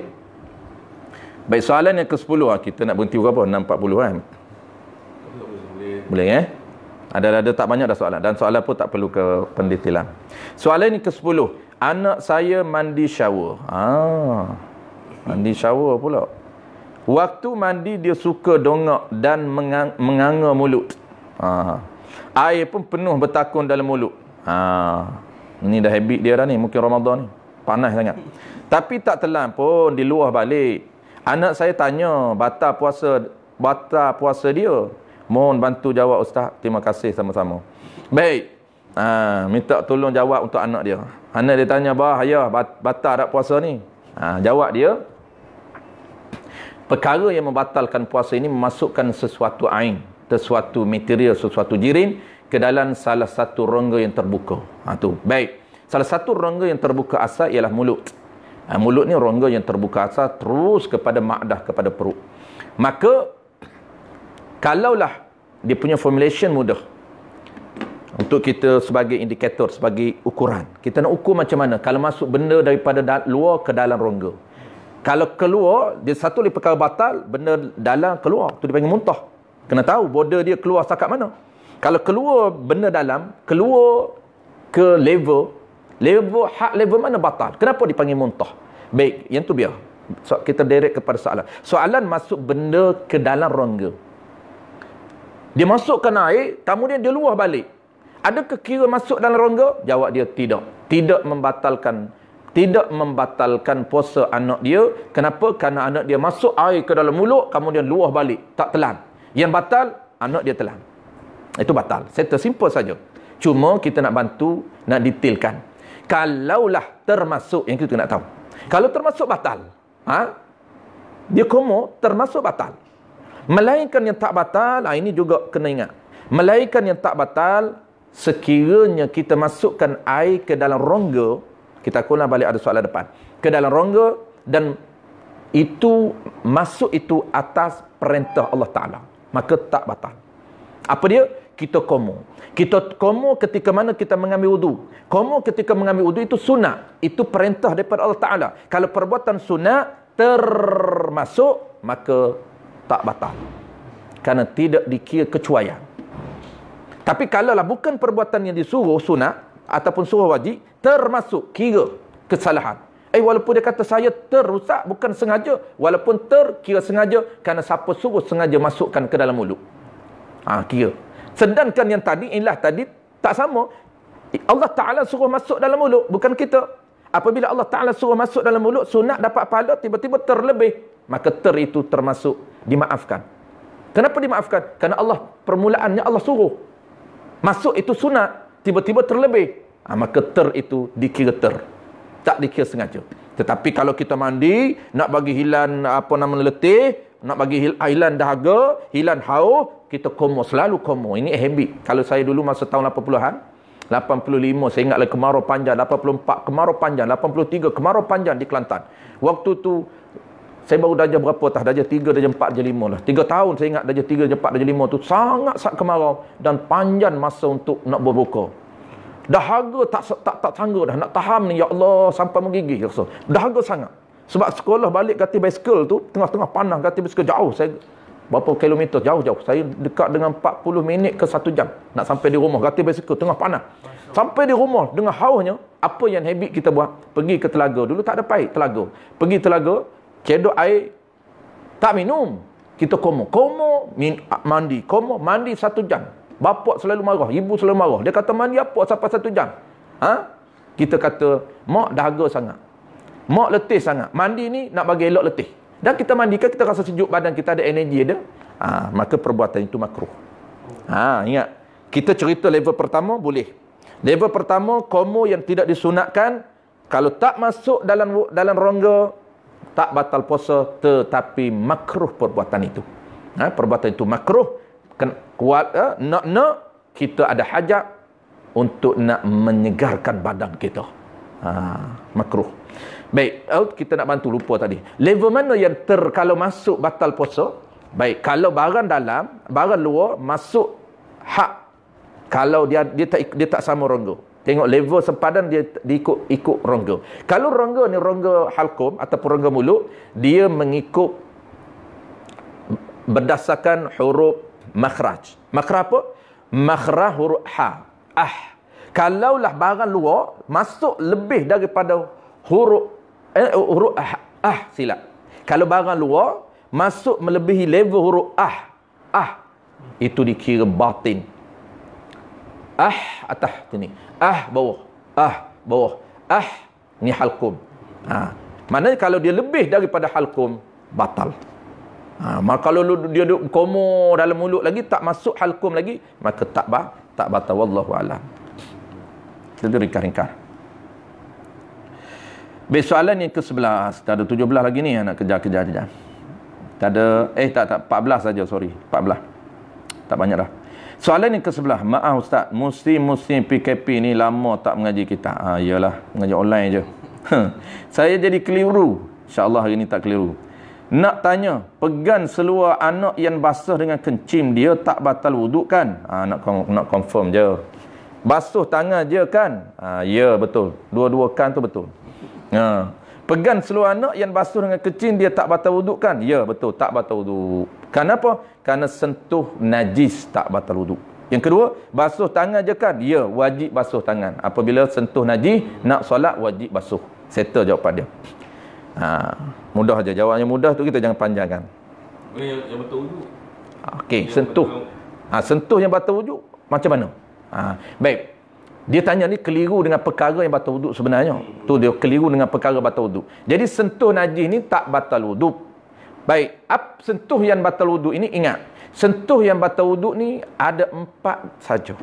Baik, soalan yang ke-10. Kita nak berhenti berapa? 6.40 kan? Boleh Ada tak banyak dah soalan. Dan soalan pun tak perlu ke pendetailan. Soalan yang ke-10. Anak saya mandi shower. Mandi shower pula. Waktu mandi dia suka dongak dan menganga mulut. Air pun penuh bertakun dalam mulut. Ini dah habit dia dah ni. Mungkin Ramadan ni. Panas sangat. Tapi tak telan pun diluah balik. Anak saya tanya, batal puasa dia. Mohon bantu jawab Ustaz. Terima kasih sama-sama. Baik. Minta tolong jawab untuk anak dia. Anak dia tanya, ayah, batal tak puasa ni? Jawab dia, perkara yang membatalkan puasa ini memasukkan sesuatu ain, sesuatu material, sesuatu jirin ke dalam salah satu rongga yang terbuka. Tu. Baik. Salah satu rongga yang terbuka asal ialah mulut. Mulut ni rongga yang terbuka asal terus kepada ma'dah, kepada perut. Maka kalaulah dia punya formulation mudah untuk kita sebagai indikator, sebagai ukuran. Kita nak ukur macam mana kalau masuk benda daripada luar ke dalam rongga. Kalau keluar, dia satu lagi perkara batal, benda dalam keluar, tu dipanggil muntah. Kena tahu border dia keluar setakat mana. Kalau keluar benda dalam, keluar ke level mana batal. Kenapa dipanggil muntah? Baik, yang tu biar. So, kita direct kepada soalan. Soalan masuk benda ke dalam rongga. Dia masukkan air, kemudian dia luah balik. Adakah kira masuk dalam rongga? Jawab dia tidak. Tidak membatalkan puasa anak dia. Kenapa? Kerana anak dia masuk air ke dalam mulut, kemudian luah balik. Tak telan. Yang batal, anak dia telan. Itu batal. Settle, simple saja. Cuma kita nak bantu, nak detailkan. Kalaulah termasuk, yang kita nak tahu. Kalau termasuk batal, dia koma, termasuk batal. Melainkan yang tak batal, ini juga kena ingat. Melainkan yang tak batal, sekiranya kita masukkan air ke dalam rongga, kita ulang balik ada soalan depan, ke dalam rongga, dan itu masuk itu atas perintah Allah Ta'ala, maka tak batal. Apa dia? Kita komo. Kita komo ketika mana kita mengambil wudu. Komo ketika mengambil wudu itu sunat. Itu perintah daripada Allah Ta'ala. Kalau perbuatan sunat termasuk, maka tak batal. Kerana tidak dikira kecuaian. Tapi kalaulah bukan perbuatan yang disuruh sunat ataupun suruh wajib, termasuk kira kesalahan. Walaupun dia kata saya terusak, bukan sengaja. Walaupun kira sengaja, kerana siapa suruh sengaja masukkan ke dalam mulut. Kira. Sedangkan yang tadi, tak sama. Allah Ta'ala suruh masuk dalam mulut, bukan kita. Apabila Allah Ta'ala suruh masuk dalam mulut, sunat dapat pahala, tiba-tiba terlebih, maka itu termasuk dimaafkan. Kenapa dimaafkan? Kerana Allah, permulaannya Allah suruh. Masuk itu sunat, tiba-tiba terlebih, maka itu dikira tak dikira sengaja. Tetapi kalau kita mandi, nak bagi hilang letih, nak bagi hilang dahaga, hilang haus, kita komo, selalu komo. Ini habit. Kalau saya dulu masa tahun 80-an, 85 saya ingat lagi kemarau panjang, 84 kemarau panjang, 83 kemarau panjang di Kelantan. Waktu tu saya baru darjah berapa tah? Darjah 3, darjah 4, darjah 5 lah. 3 tahun saya ingat darjah 3, darjah 4, darjah 5 tu sangat kemarau dan panjang masa untuk nak berbuka. Dahaga tak sanggup dah nak tahan ni, ya Allah, sampai menggigil rasa. Dahaga sangat. Sebab sekolah balik kata bicycle tu tengah-tengah panas, kata bicycle jauh. Saya berapa kilometer jauh-jauh. Saya dekat dengan 40 minit ke 1 jam nak sampai di rumah. Kata bicycle tengah panas. Sampai di rumah dengan hausnya, apa yang habit kita buat? Pergi ke telaga. Dulu tak ada paip telaga. Pergi telaga, cedok air, tak minum. Kita komo, mandi. Komo, mandi 1 jam. Bapak selalu marah, ibu selalu marah. Dia kata, mandi apa sampai 1 jam? Kita kata, mak dahaga sangat. Mak letih sangat. Mandi ni nak bagi elok letih. Dan kita mandikan, kita rasa sejuk badan, kita ada energi ada. Maka perbuatan itu makruh. Ingat. Kita cerita level pertama, boleh. Level pertama, komo yang tidak disunatkan. Kalau tak masuk dalam rongga, tak batal puasa, tetapi makruh perbuatan itu. Perbuatan itu makruh. Nak kita ada hajat untuk nak menyegarkan badan kita. Makruh. Baik, kita nak bantu, lupa tadi. Level mana yang kalau masuk batal puasa? Baik, kalau barang dalam, barang luar masuk hak. Kalau dia tak sama rongga. Tengok level sempadan dia ikut rongga. Kalau rongga ni rongga halqum ataupun rongga mulut, dia mengikut berdasarkan huruf makhraj. Makhraj apa? Makhraj huruf ha. Kalaulah barang luar masuk lebih daripada huruf silap. Kalau barang luar masuk melebihi level huruf itu dikira batin. Atas sini. Bawah. Bawah. Ni halqum. Maknanya kalau dia lebih daripada halqum, batal. Maka kalau dia duduk komo dalam mulut lagi, tak masuk halqum lagi, maka tak batal. Wallahu a'lam. Itu ringkas-ringkas. Baik, soalan yang ke-11. Tak ada 17 lagi ni nak kejar-kejar je. Tak ada, tak 14 saja, sorry. 14. Tak banyak dah. Soalan yang ke-11. Maaf Ustaz, Muslim PKP ni lama tak mengaji kita. Iyalah, mengaji online je. Saya jadi keliru. InsyaAllah hari ni tak keliru. Nak tanya, pegang seluar anak yang basah dengan kencing dia tak batal wuduk kan? Nak confirm je. Basuh tangan je kan? Ya, betul. Dua-dua kan tu betul. Pegang seluar anak yang basuh dengan kencing dia tak batal wuduk kan? Ya, betul. Tak batal wuduk. Kenapa? Kerana sentuh najis tak batal wuduk. Yang kedua, basuh tangan je kan? Ya, wajib basuh tangan. Apabila sentuh najis, nak solat wajib basuh. Settle jawapan dia. Mudah aja. Jawabnya mudah tu, kita jangan panjangkan. Yang batal wuduk. Okey, sentuh. Sentuh yang batal wuduk macam mana? Baik. Dia tanya ni keliru dengan perkara yang batal wuduk sebenarnya. Tu dia keliru dengan perkara batal wuduk. Jadi sentuh najis ni tak batal wuduk. Baik, sentuh yang batal wuduk ini ingat. Sentuh yang batal wuduk ni ada 4 saja.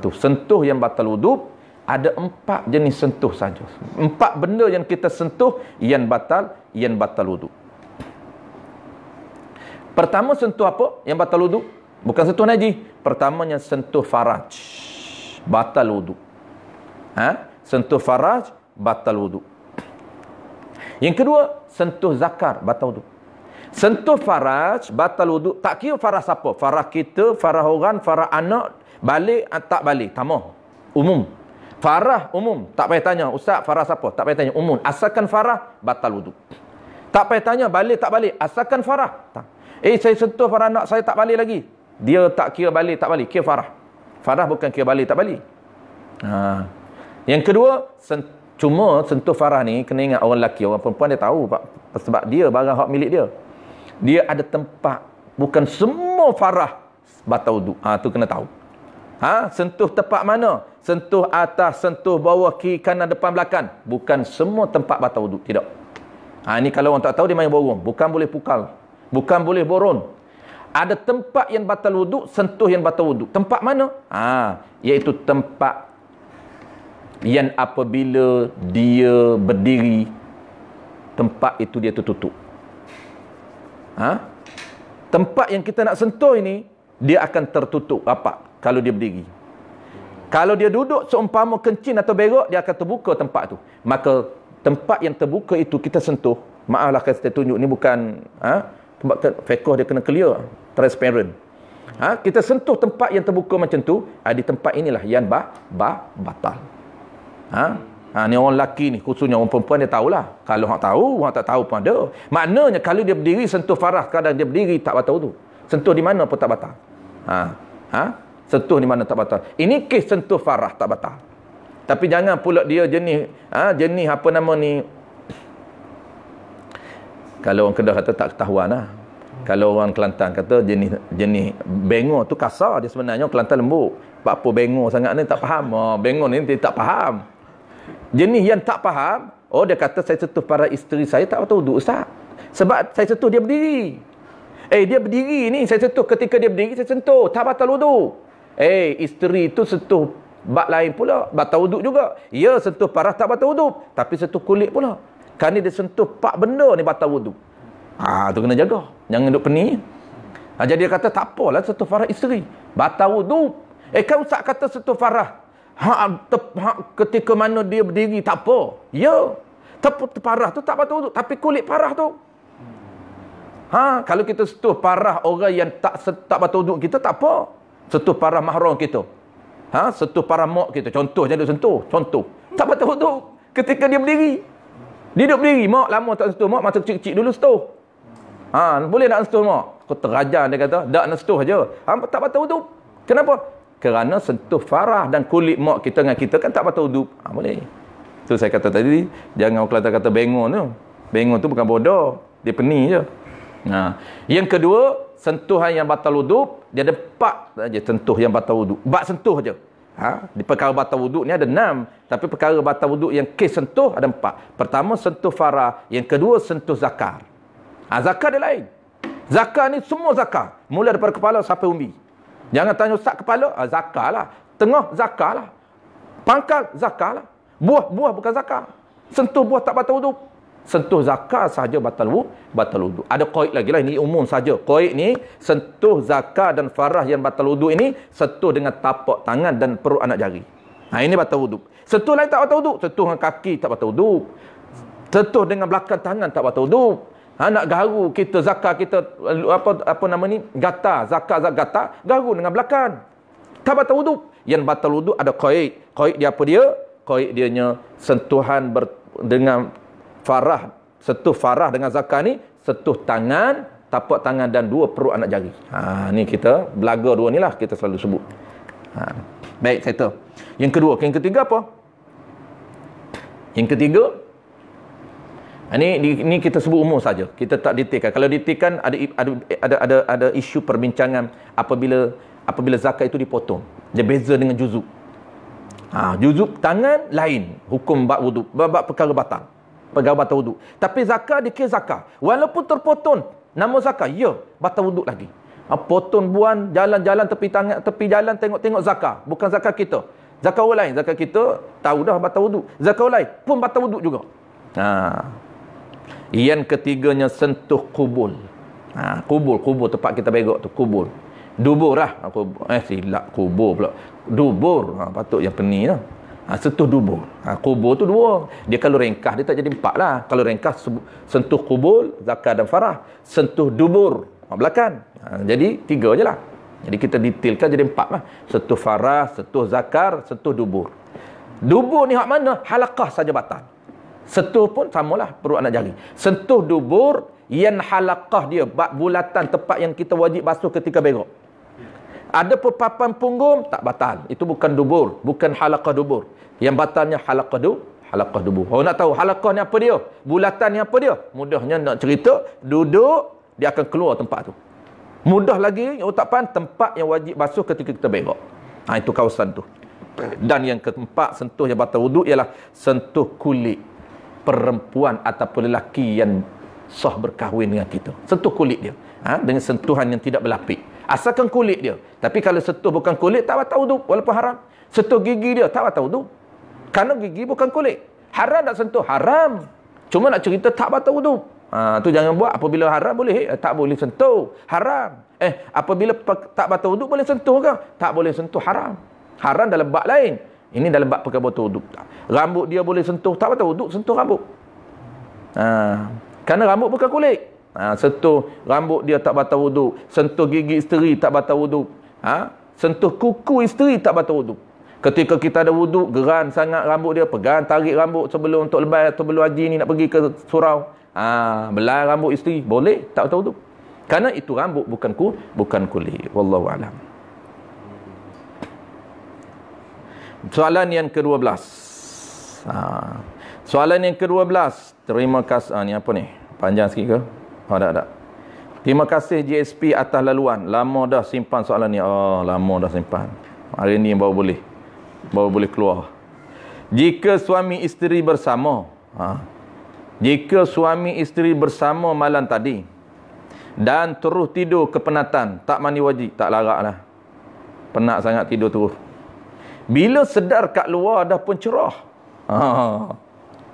Tu sentuh yang batal wuduk ada 4 jenis sentuh saja. 4 benda yang kita sentuh yang batal wuduk. Pertama, sentuh apa yang batal wuduk? Bukan sentuh najis. Pertamanya sentuh faraj, batal wuduk. Sentuh faraj, batal wuduk. Yang kedua, sentuh zakar, batal wuduk. Sentuh faraj, batal wuduk. Tak kira faraj siapa. Faraj kita, faraj orang, faraj anak, balik tak balik, tamah. Umum. Farah umum, tak payah tanya, Ustaz farah siapa? Tak payah tanya, umum. Asalkan farah, batal wuduk. Tak payah tanya, balik tak balik, asalkan farah. Saya sentuh farah anak, saya tak balik lagi. Dia tak kira balik tak balik, kira farah. Farah bukan kira balik tak balik. Yang kedua, cuma sentuh farah ni kena ingat orang lelaki, orang perempuan dia tahu sebab dia barang hak milik dia. Dia ada tempat, bukan semua farah batal wuduk. Tu kena tahu. Sentuh tempat mana? Sentuh atas, sentuh bawah, kiri, kanan, depan, belakang. Bukan semua tempat batal wuduk. Tidak. Ini kalau orang tak tahu, dia main borong. Bukan boleh pukal. Bukan boleh boron. Ada tempat yang batal wuduk, sentuh yang batal wuduk. Tempat mana? Iaitu tempat yang apabila dia berdiri, tempat itu dia tertutup. Tempat yang kita nak sentuh ini, dia akan tertutup rapat kalau dia berdiri. Kalau dia duduk seumpama kencing atau berok, dia akan terbuka tempat tu. Maka tempat yang terbuka itu kita sentuh. Maaflah kalau saya tunjuk ni bukan tempat fiqh, dia kena clear, transparent. Kita sentuh tempat yang terbuka macam tu, di tempat inilah yang batal. Ni orang lelaki ni, khususnya orang perempuan, dia tahulah. Kalau orang tahu, orang tak tahu pun ada. Maknanya kalau dia berdiri sentuh farah, kadang dia berdiri tak batal wudu. Sentuh di mana pun tak batal. Sentuh di mana tak batal. Ini kes sentuh farah tak batal. Tapi jangan pula dia jenis apa nama ni, kalau orang Kedah kata tak ketahuan lah. Kalau orang Kelantan kata jenis bengor tu kasar, dia sebenarnya Kelantan lembut. Apa bengor sangat ni tak faham. Bengor ni dia tak faham. Jenis yang tak faham, dia kata saya sentuh para isteri saya tak batal wudu, Ustaz. Sebab saya sentuh dia berdiri. Dia berdiri ni, saya sentuh ketika dia berdiri, saya sentuh, tak batal wudu. Isteri tu sentuh bab lain pula, batal wudu juga. Ya, sentuh parah tak batal wudu, tapi sentuh kulit pula. Kerana dia sentuh pak benda ni batal wudu. Tu kena jaga. Jangan duk pening. Jadi dia kata tak apalah sentuh farah isteri, batal wudu. Kan Ustaz kata sentuh farah ketika mana dia berdiri tak apa. Ya, parah tu tak batal wudu, tapi kulit parah tu. Kalau kita sentuh parah orang yang tak batal wudu kita tak apa. Sentuh parah mahram kita. Sentuh parah mak kita. Contoh je duk sentuh. Contoh. Tak batal wudu ketika dia berdiri. Dia duduk berdiri. Mak lama tak sentuh. Mak masa kecil-kecil dulu sentuh. Boleh nak sentuh mak? Kau terajar dia kata. Tak nak sentuh je. Tak batal wudu. Kenapa? Kerana sentuh farah dan kulit mak kita dengan kita kan tak batal wudu. Boleh. Tu saya kata tadi. Jangan orang Kelantan kata bengor tu. Bengor tu bukan bodoh. Dia pening je. Yang kedua, sentuhan yang batal wudu, dia ada 4 saja sentuh yang batal wudu. Bab sentuh je. Di perkara batal wudu ni ada 6, tapi perkara batal wudu yang kes sentuh ada 4. Pertama sentuh farah, yang kedua sentuh zakar. Zakar dia lain. Zakar ni semua zakar, mula daripada kepala sampai umbi. Jangan tanya Ustaz kepala, zakar lah. Tengah zakar lah. Pangkal zakar lah. Buah bukan zakar. Sentuh buah tak batal wudu. Sentuh zakar sahaja batal wudu. Ada qaid lagi lah, ini umum saja. Qaid ni sentuh zakar dan farah yang batal wudu ini sentuh dengan tapak tangan dan perut anak jari. Ini batal wudu. Sentuh lain tak batal wudu. Sentuh dengan kaki tak batal wudu. Sentuh dengan belakang tangan tak batal wudu. Nak garu kita zakar kita apa nama ni? Gata, zakar gata, garu dengan belakang. Tak batal wudu. Yang batal wudu ada qaid. Qaid dia apa dia? Qaid dianya sentuhan dengan farah, sentuh farah dengan zakar ni, sentuh tangan, tapak tangan dan 2 perut anak jari. Ni kita belaga 2 ni lah kita selalu sebut. Baik, settle. Yang kedua, yang ketiga apa? Yang ketiga, ini kita sebut umum saja. Kita tak detailkan. Kalau detailkan ada isu perbincangan apabila zakat itu dipotong. Dia beza dengan juzuk. Juzuk tangan lain, hukum bab wudu, bab perkara batal. Perkara batal wudu. Tapi zakar dikira zakar. Walaupun terpotong nama zakar, ya, batal wudu lagi. Potong buan, jalan-jalan tepi jalan tengok-tengok zakar. Bukan zakar kita. Zakar orang lain. Zakar kita tahu dah batal wudu. Zakar orang lain pun batal wudu juga. Yang ketiganya sentuh kubul. Kubul tempat kita begok tu, kubul. Dubur lah. Silap kubur pula. Dubur. Patut yang pening lah. Sentuh dubur. Kubur tu 2. Dia kalau ringkas dia tak jadi 4 lah. Kalau ringkas sentuh kubul, zakar dan farah. Sentuh dubur, belakang. Jadi 3 je lah. Jadi kita detailkan jadi 4 lah. Sentuh farah, sentuh zakar, sentuh dubur. Dubur ni hak mana? Halaqah saja batal. Sentuh pun samalah, perut anak jari. Sentuh dubur yang halaqah dia, bab bulatan tempat yang kita wajib basuh ketika berok. Ada papan punggung tak batal. Itu bukan dubur, bukan halaqah dubur. Yang batalnya halaqah dubur. Orang nak tahu halaqah ni apa dia? Bulatan ni apa dia? Mudahnya nak cerita, duduk dia akan keluar tempat tu. Mudah lagi, orang tak faham, tempat yang wajib basuh ketika kita berok. Itu kawasan tu. Dan yang keempat, sentuh yang batal wudu ialah sentuh kulit perempuan ataupun lelaki yang sah berkahwin dengan kita. Sentuh kulit dia. Dengan sentuhan yang tidak berlapik. Asalkan kulit dia. Tapi kalau sentuh bukan kulit, tak batal wudu. Walaupun haram. Sentuh gigi dia, tak batal wudu. Kerana gigi bukan kulit. Haram tak sentuh? Haram. Cuma nak cerita tak batal wudu. Tu jangan buat. Apabila haram boleh, tak boleh sentuh. Haram. Apabila tak batal wuduk boleh sentuh ke? Tak boleh sentuh, haram. Haram dalam bab lain. Ini dalam bab perkara batal wuduk. Rambut dia boleh sentuh, tak batal wuduk, sentuh rambut. Kerana rambut bukan kulit. Sentuh rambut dia tak batal wuduk. Sentuh gigi isteri tak batal wuduk. Sentuh kuku isteri tak batal wuduk. Ketika kita ada wuduk, geran sangat rambut dia, pegang, tarik rambut sebelum untuk lepas atau sebelum haji ni nak pergi ke surau. Belai rambut isteri, boleh, tak betul wuduk. Kerana itu rambut bukan kulit. Wallahu a'lam. Soalan yang ke-12. Soalan yang ke-12. Terima kasih. Ni apa ni? Panjang sikit ke? Tak. Terima kasih GSP atas laluan. Lama dah simpan soalan ni. Lama dah simpan. Hari ni baru boleh keluar. Jika suami isteri bersama, jika suami isteri bersama malam tadi dan terus tidur kepenatan, tak mandi wajib, tak larak lah. Penat sangat tidur terus. Bila sedar kat luar dah pun cerah.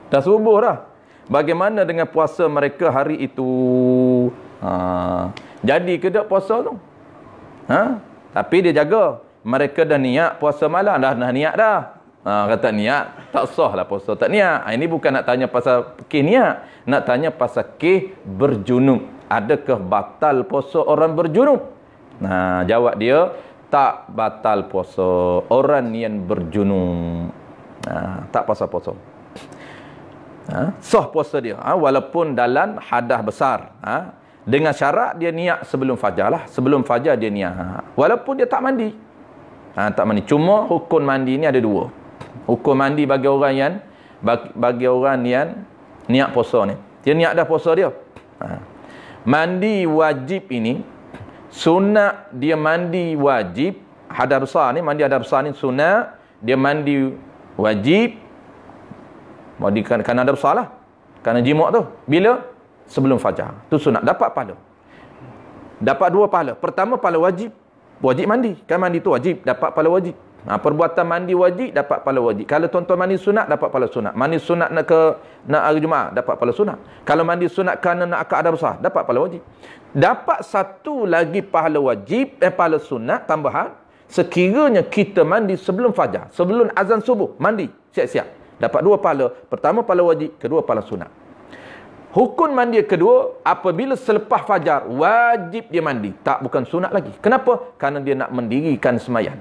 Dah subuh dah. Bagaimana dengan puasa mereka hari itu? Jadi ke tak puasa tu? Tapi dia jaga. Mereka dah niat puasa malam, dah niat dah. Kata niat, tak sah lah puasa tak niat. Ini bukan nak tanya pasal kes niat, nak tanya pasal kes berjunub. Adakah batal puasa orang berjunub? Jawab dia, tak batal puasa orang yang berjunub. Tak pasal puasa. Sah puasa dia, walaupun dalam hadas besar. Dengan syarat dia niat sebelum fajar lah. Sebelum fajar dia niat. Walaupun dia tak mandi. Tak mandi. Cuma hukum mandi ni ada dua. Hukum mandi bagi orang yang niat puasa ni. Dia niat dah puasa dia. Mandi wajib ini, sunat dia mandi wajib. Hadas besar ni, mandi hadas besar ni sunat. Dia mandi wajib. Mandi kerana hadas besar lah. Kerana jimat tu. Bila? Sebelum fajar. Tu sunat. Dapat pahala. Dapat dua pahala. Pertama, pahala wajib. Wajib mandi. Kan mandi tu wajib. Dapat pahala wajib. Perbuatan mandi wajib, dapat pahala wajib. Kalau tuan-tuan mandi sunat, dapat pahala sunat. Mandi sunat nak hari Jumaat, dapat pahala sunat. Kalau mandi sunat kerana nak akad hadas besar, dapat pahala wajib. Dapat satu lagi pahala wajib, pahala sunat tambahan. Sekiranya kita mandi sebelum fajar, sebelum azan subuh, mandi. Siap-siap. Dapat dua pahala. Pertama pahala wajib, kedua pahala sunat. Hukum mandi kedua, apabila selepas fajar, wajib dia mandi. Tak, bukan sunat lagi. Kenapa? Kerana dia nak mendirikan semayan.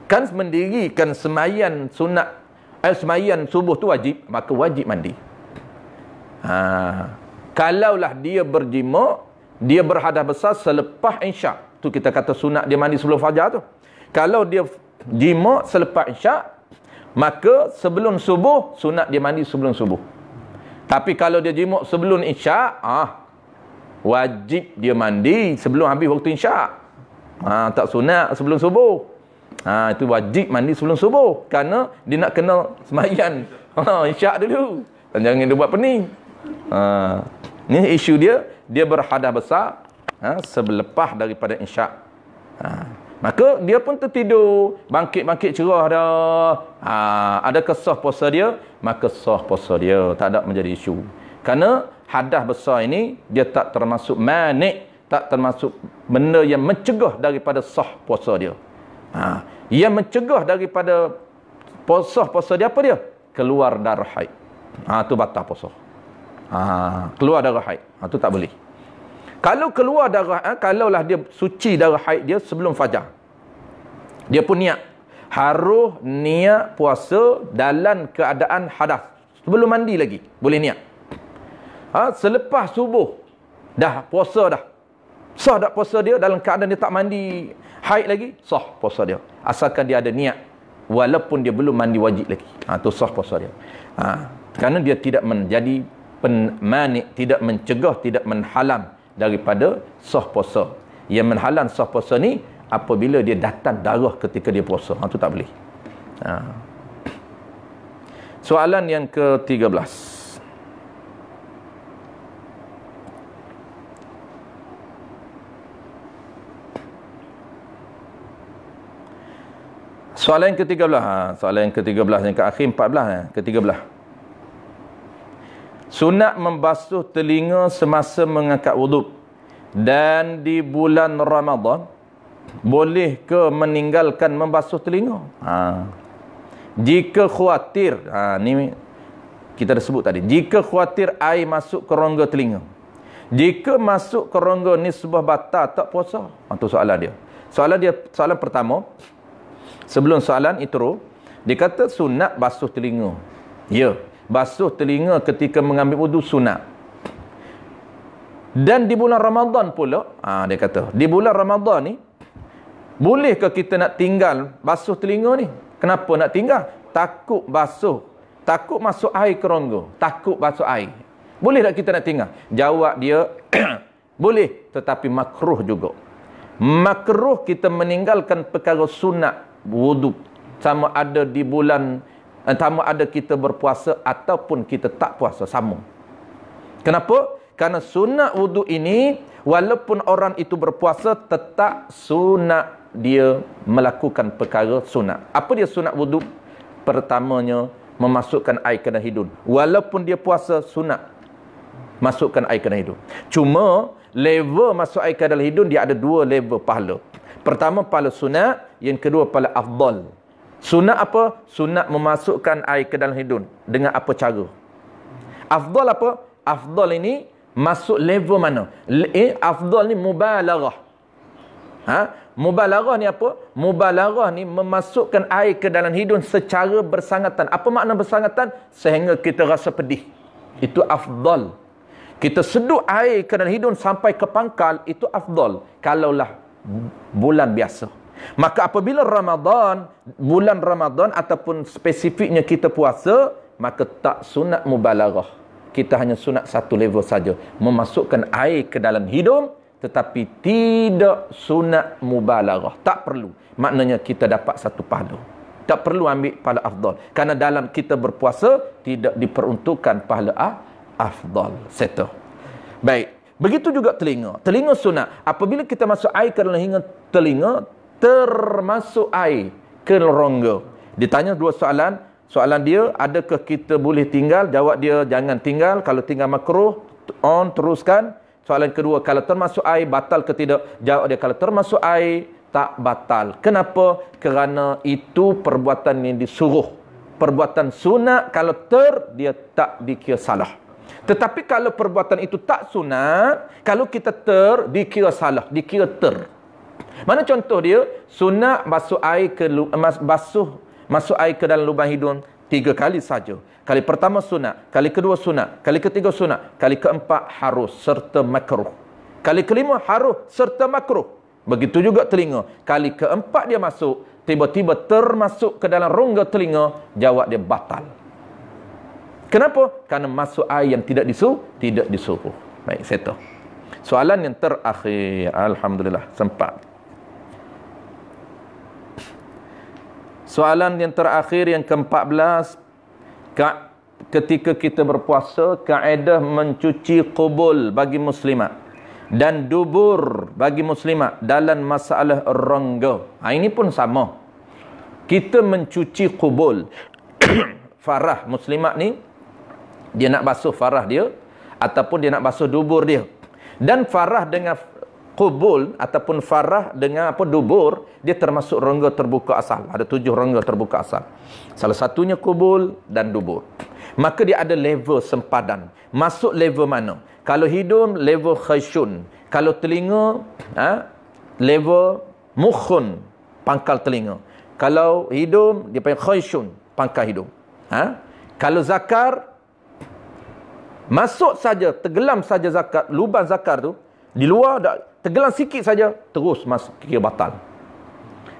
Kan mendirikan semayan sunat, semayan subuh tu wajib, maka wajib mandi. Kalaulah dia berjima, dia berhadas besar selepas isyak. Tu kita kata sunat dia mandi sebelum fajar tu. Kalau dia jima selepas isyak, maka sebelum subuh, sunat dia mandi sebelum subuh. Tapi kalau dia jima sebelum isyak, wajib dia mandi sebelum habis waktu isyak. Tak sunat sebelum subuh. Itu wajib mandi sebelum subuh. Kerana dia nak kena semayan isyak dulu. Dan jangan dia buat pening. Ni isu dia. Dia berhadas besar selepas daripada isyak. Maka dia pun tertidur. Bangkit-bangkit cerah dah. Ada kesah puasa dia. Maka sah puasa dia. Tak ada menjadi isu. Kerana hadas besar ini, dia tak termasuk manik. Tak termasuk benda yang mencegah daripada sah puasa dia. Yang mencegah daripada puasa dia apa dia? Keluar darah haid. Tu batal puasa. Keluar darah haid. Tu tak boleh. Kalau keluar darah, kalaulah dia suci darah haid dia sebelum fajar, dia pun niat. Harus niat puasa dalam keadaan hadas. Sebelum mandi lagi boleh niat. Selepas subuh dah puasa dah. Sah tak puasa dia dalam keadaan dia tak mandi haid lagi? Sah puasa dia. Asalkan dia ada niat. Walaupun dia belum mandi wajib lagi. Tu sah puasa dia. Kerana dia tidak menjadi pemanik, tidak mencegah, tidak menghalang daripada sah puasa. Yang menghalang sah puasa ni apabila dia datang darah ketika dia puasa. Tu tak boleh. Soalan yang ke-13. Soalan yang ke-13. Soalan yang ke-13 yang ke akhir 14 ke-13. Sunat membasuh telinga semasa mengangkat wuduk. Dan di bulan Ramadan, boleh ke meninggalkan membasuh telinga? Jika khawatir, ni kita dah sebut tadi. Jika khawatir air masuk ke rongga telinga. Jika masuk ke rongga ni sebuah batal, tak puasa. Itu soalan dia. Soalan pertama, sebelum soalan itu, dia kata sunat basuh telinga. Ya, basuh telinga ketika mengambil wudu sunat. Dan di bulan Ramadan pula, dia kata, di bulan Ramadan ni, bolehkah kita nak tinggal basuh telinga ni? Kenapa nak tinggal? Takut basuh. Takut masuk air ke rongga. Takut basuh air. Boleh tak kita nak tinggal? Jawab dia, boleh. Tetapi makruh juga. Makruh kita meninggalkan perkara sunat wudu. Sama ada di bulan, sama ada kita berpuasa ataupun kita tak puasa. Sama. Kenapa? Karena sunat wudu ini, walaupun orang itu berpuasa, tetap sunat dia melakukan perkara sunat. Apa dia sunat wudu? Pertamanya, memasukkan air ke dalam hidung. Walaupun dia puasa, sunat masukkan air ke dalam hidung. Cuma, level masuk air ke dalam hidung, dia ada dua level pahala. Pertama, pahala sunat. Yang kedua, pahala afdal. Sunat apa? Sunat memasukkan air ke dalam hidung. Dengan apa cara? Afdal apa? Afdal ini, masuk level mana? Afdal ni mubalaghah. Mubalaghah ni apa? Mubalaghah ni memasukkan air ke dalam hidung secara bersangatan. Apa makna bersangatan? Sehingga kita rasa pedih. Itu afdal. Kita sedut air ke dalam hidung sampai ke pangkal, itu afdal. Kalaulah bulan biasa. Maka apabila Ramadan, bulan Ramadan ataupun spesifiknya kita puasa, maka tak sunat mubalaghah. Kita hanya sunat satu level saja. Memasukkan air ke dalam hidung, tetapi tidak sunat mubalaghah. Tak perlu. Maknanya kita dapat satu pahala. Tak perlu ambil pahala afdal. Karena dalam kita berpuasa, tidak diperuntukkan pahala afdal. Settle. Baik. Begitu juga telinga. Telinga sunat. Apabila kita masuk air ke dalam telinga, termasuk air ke rongga. Ditanya dua soalan. Soalan dia, adakah kita boleh tinggal? Jawab dia, jangan tinggal. Kalau tinggal makruh, teruskan. Soalan kedua, kalau termasuk air, batal ke tidak? Jawab dia, kalau termasuk air, tak batal. Kenapa? Kerana itu perbuatan yang disuruh. Perbuatan sunat, kalau dia tak dikira salah. Tetapi kalau perbuatan itu tak sunat, kalau kita dikira salah, dikira Mana contoh dia? Sunat basuh air masuk air ke dalam lubang hidung 3 kali saja. Kali pertama sunat, kali kedua sunat, kali ketiga sunat, kali keempat harus serta makruh. Kali kelima harus serta makruh. Begitu juga telinga. Kali keempat dia masuk, tiba-tiba termasuk ke dalam rongga telinga, jawab dia batal. Kenapa? Karena masuk air yang tidak disuruh. Baik, settle. Soalan yang terakhir, alhamdulillah sempat. Soalan yang terakhir yang ke-14, ketika kita berpuasa, kaedah mencuci qubul bagi muslimat dan dubur bagi muslimat dalam masalah rongga. Ini pun sama. Kita mencuci qubul. Farah muslimat ni, dia nak basuh farah dia ataupun dia nak basuh dubur dia. Dan farah dengan qubul ataupun farah dengan dubur, dia termasuk rongga terbuka asal. Ada 7 rongga terbuka asal. Salah satunya qubul dan dubur. Maka dia ada level sempadan. Masuk level mana? Kalau hidung, level khayshun. Kalau telinga, level mukhun, pangkal telinga. Kalau hidung, dia panggil khayshun, pangkal hidung. Kalau zakar, masuk saja, tenggelam saja zakar, lubang zakar tu, di luar, tenggelam sikit saja, terus masuk kira batal.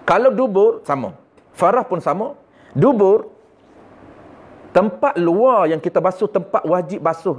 Kalau dubur, sama. Farah pun sama. Dubur, tempat luar yang kita basuh, tempat wajib basuh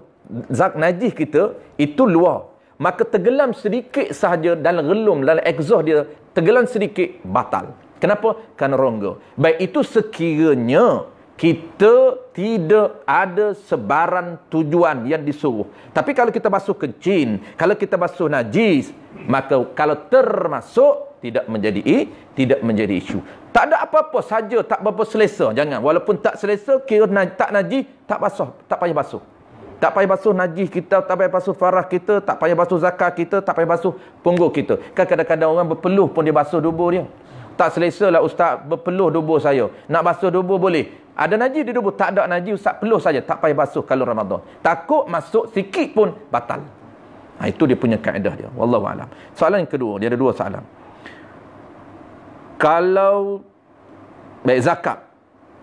najis kita, itu luar. Maka tenggelam sedikit sahaja dalam relum, dalam exhaust dia, tenggelam sedikit, batal. Kenapa? Kerana rongga. Baik itu sekiranya kita tidak ada sebaran tujuan yang disuruh. Tapi kalau kita basuh kencing, kalau kita basuh najis, maka kalau termasuk, tidak menjadi isu. Tak ada apa-apa saja, tak apa-apa selesa. Jangan. Walaupun tak selesa, kira tak najis, tak basuh, tak payah basuh. Tak payah basuh najis kita, tak payah basuh farah kita, tak payah basuh zakar kita, tak payah basuh pungguk kita. Kan kadang-kadang orang berpeluh pun dia basuh dubur dia. Tak selesa lah ustaz berpeluh dubur saya. Nak basuh dubur boleh. Ada najis di dubur, tak ada najis ustaz peluh saja, tak payah basuh kalau Ramadan. Takut masuk sikit pun batal. Itu dia punya kaedah dia. Wallahu a'lam. Soalan yang kedua, dia ada dua soalan. Kalau baik zakat.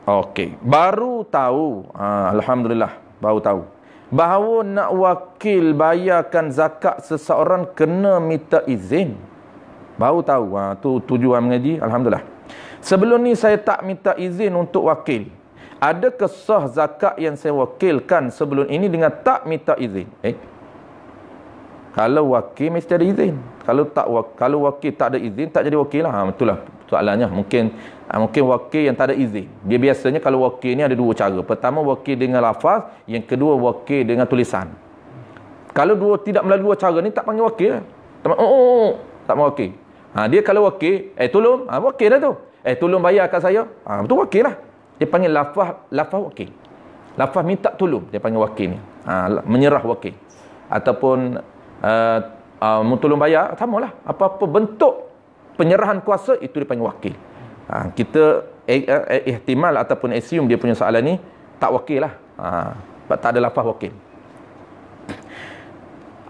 Okey, baru tahu, alhamdulillah, baru tahu bahawa nak wakil bayarkan zakat seseorang kena minta izin. Baru tahu. Tu tujuan mengaji, alhamdulillah. Sebelum ni saya tak minta izin untuk wakil. Adakah sah zakat yang saya wakilkan sebelum ini dengan tak minta izin? Kalau wakil mesti ada izin. Kalau wakil tak ada izin, tak jadi wakil lah. Betul lah soalannya. Mungkin wakil yang tak ada izin. Dia biasanya kalau wakil ni ada dua cara. Pertama wakil dengan lafaz, yang kedua wakil dengan tulisan. Kalau tidak melalui dua cara ni tak panggil wakil. Tak panggil wakil. Dia kalau wakil, tolong, wakil dah tu. Tolong bayar kat saya. Betul wakil lah. Dia panggil lafaz wakil. Lafaz minta tolong, dia panggil wakil ni. Menyerah wakil. Ataupun tolong bayar, samalah. Apa-apa bentuk penyerahan kuasa, itu dipanggil wakil. Kita ihtimal ataupun assume dia punya soalan ni tak wakil lah. Tak ada lafaz wakil.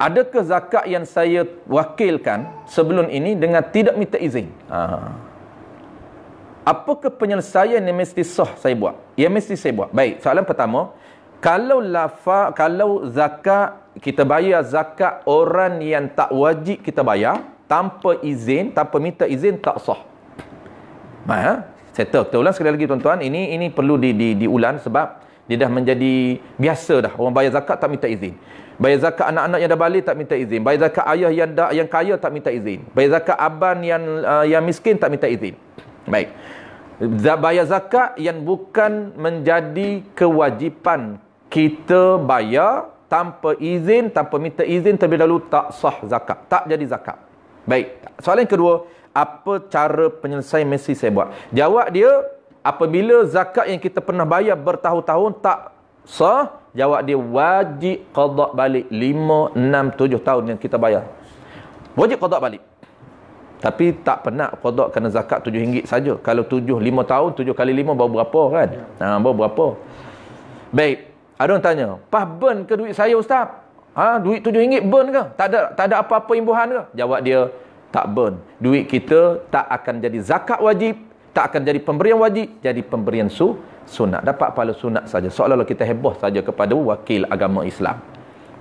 Adakah zakat yang saya wakilkan sebelum ini dengan tidak minta izin? Apakah penyelesaian yang mesti sah saya buat? Yang mesti saya buat. Baik, soalan pertama, kalau zakat, kita bayar zakat orang yang tak wajib kita bayar tanpa izin, tanpa minta izin, tak sah. Settle. Kita ulang sekali lagi tuan-tuan. Ini perlu diulang sebab dia dah menjadi biasa dah. Orang bayar zakat tak minta izin. Bayar zakat anak-anak yang dah balik tak minta izin. Bayar zakat ayah yang kaya tak minta izin. Bayar zakat aban yang miskin tak minta izin. Baik. Bayar zakat yang bukan menjadi kewajipan kita bayar tanpa izin, tanpa minta izin terlebih dahulu, tak sah zakat. Tak jadi zakat. Baik. Soalan yang kedua, apa cara penyelesaian mesti saya buat? Jawab dia, apabila zakat yang kita pernah bayar bertahun-tahun tak sah, jawab dia wajib qada balik 5, 6, 7 tahun yang kita bayar. Wajib qada balik. Tapi tak pernah qada kena zakat RM7 saja. Kalau 5 tahun, 7 kali 5 baru berapa kan? Baru berapa? Baik. Ada orang tanya, "Pah burn ke duit saya ustaz?" Duit RM7 burn ke? Tak ada apa-apa imbuhan ke? Jawab dia, tak burn. Duit kita tak akan jadi zakat wajib, tak akan jadi pemberian wajib, jadi pemberian sunat. Dapat pahala sunat saja. Seolah-olah kita heboh saja kepada wakil agama Islam.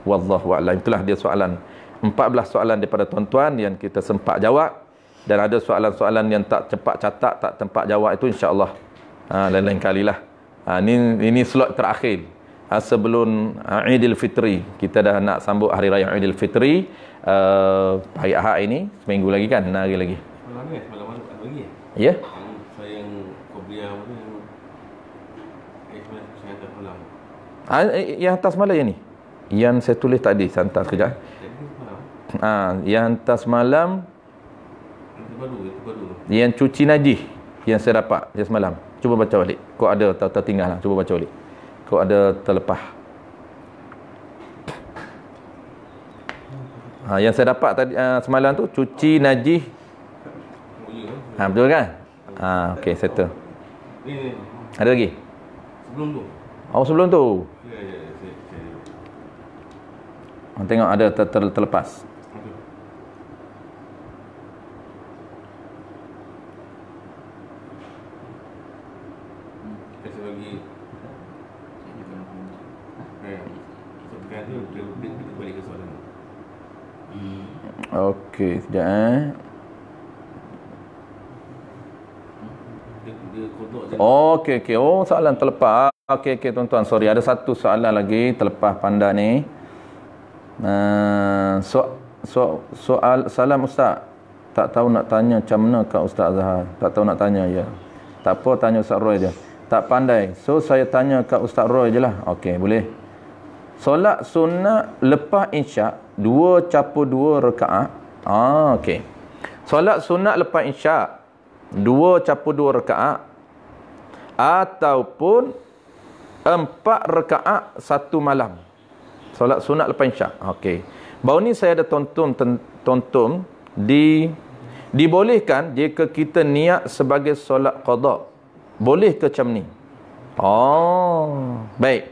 Wallahu a'lam. Itulah dia soalan. 14 soalan daripada tuan-tuan yang kita sempat jawab. Dan ada soalan-soalan yang tak cepat catat, tak tempat jawab, itu insya-Allah lain-lain kalilah. Ini slot terakhir. Sebelum Aidilfitri. Kita dah nak sambut hari raya Aidilfitri. Hari Ahad ini, seminggu lagi kan? 6 hari lagi. Semalam ada lagi. Ya? Saya yang Qobliyah tu saya hantar malam. Yang hantar semalam yang ni? Yang saya tulis tadi, saya hantar sekejap. Yang hantar semalam, Itu baru. yang cuci najis yang saya dapat yang semalam. Cuba baca balik. Kau ada tertinggal lah. Cuba baca balik. Kau ada terlepas. Yang saya dapat tadi semalam tu cuci najis. Betul kan? Okey, settle. Ni. Ada lagi? Sebelum tu. Sebelum tu. Ya. Tengok ada terlepas. Saya bagi. Sebenarnya dia balik ke soalan. Okey, sekejap Dia kodok je. Okey. Soalan terlepas. Okey tuan-tuan, sorry, ada satu soalan lagi terlepas panda ni. Soal salam ustaz. Tak tahu nak tanya macam mana kat Ustaz Azhar. Tak tahu nak tanya ya. Tak apa, tanya Ustaz Roy je. Tak pandai. So saya tanya kat Ustaz Roy je lah. Okey, boleh. Solat sunat lepas isyak 2/2 rakaat. Okey. Solat sunat lepas isyak 2/2 rakaat ataupun 4 rakaat satu malam. Solat sunat lepas isyak. Okey. Baru ni saya ada tonton dibolehkan jika kita niat sebagai solat qada. Boleh ke macam ni? Oh, baik.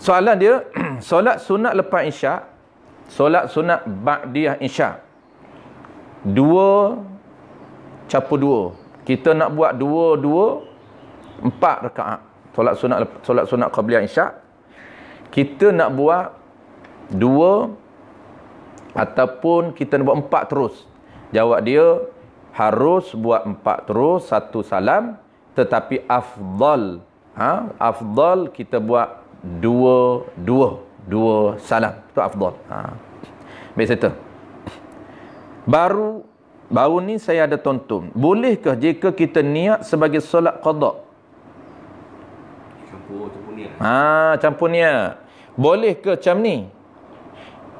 Soalan dia, solat sunat lepas isyak, solat sunat ba'diyah isyak. 2 campur 2. Kita nak buat 4 rakaat. Solat sunat qabliyah isyak. Kita nak buat 2 ataupun kita nak buat 4 terus. Jawab dia harus buat 4 terus, 1 salam, tetapi afdal kita buat 2 salam. Itu afdal. Baik, saya baru ni saya ada tonton. Bolehkah jika kita niat sebagai solat qada? Campur niat. Campur niat. Boleh ke macam ni?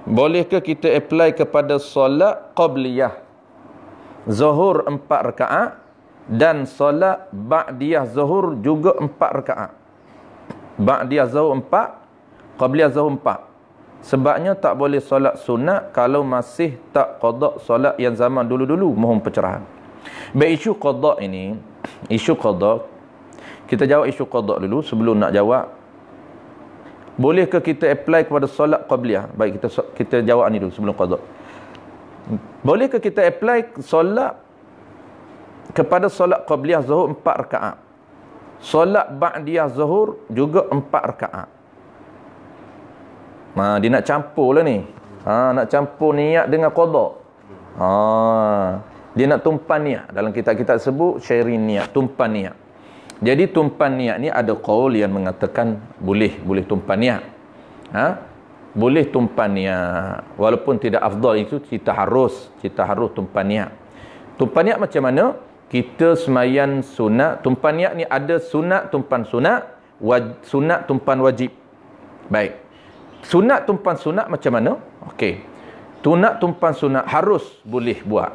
Boleh ke kita apply kepada solat qabliyah? Zuhur 4 rakaat dan solat ba'diyah zuhur juga 4 rakaat. Ba'diyah zuhur 4, qabliyah zuhur 4. Sebabnya tak boleh solat sunat kalau masih tak qada solat yang zaman dulu-dulu. Mohon pencerahan. Baik, isu qada ini, isu qada, kita jawab isu qada dulu sebelum nak jawab. Bolehkah kita apply kepada solat qabliyah? Baik, kita jawab ni dulu sebelum qada. Bolehkah kita apply solat kepada solat qabliyah zuhur 4 rakaat? Solat ba'diyah zuhur juga 4 rakaat. Dia nak campur lah ni. Nak campur niat dengan qada. Dia nak tumpan niat. Dalam kitab-kitab sebut syairin niat, tumpan niat. Jadi tumpan niat ni ada qaul yang mengatakan boleh tumpan niat. Boleh tumpan niat. Walaupun tidak afdal itu kita harus tumpan niat. Tumpan niat macam mana? Kita semayan sunat. Tumpan niat ni ada sunat tumpan sunat, sunat tumpan wajib. Baik. Sunat tumpan sunat macam mana? Okey. Sunat tumpan sunat harus boleh buat.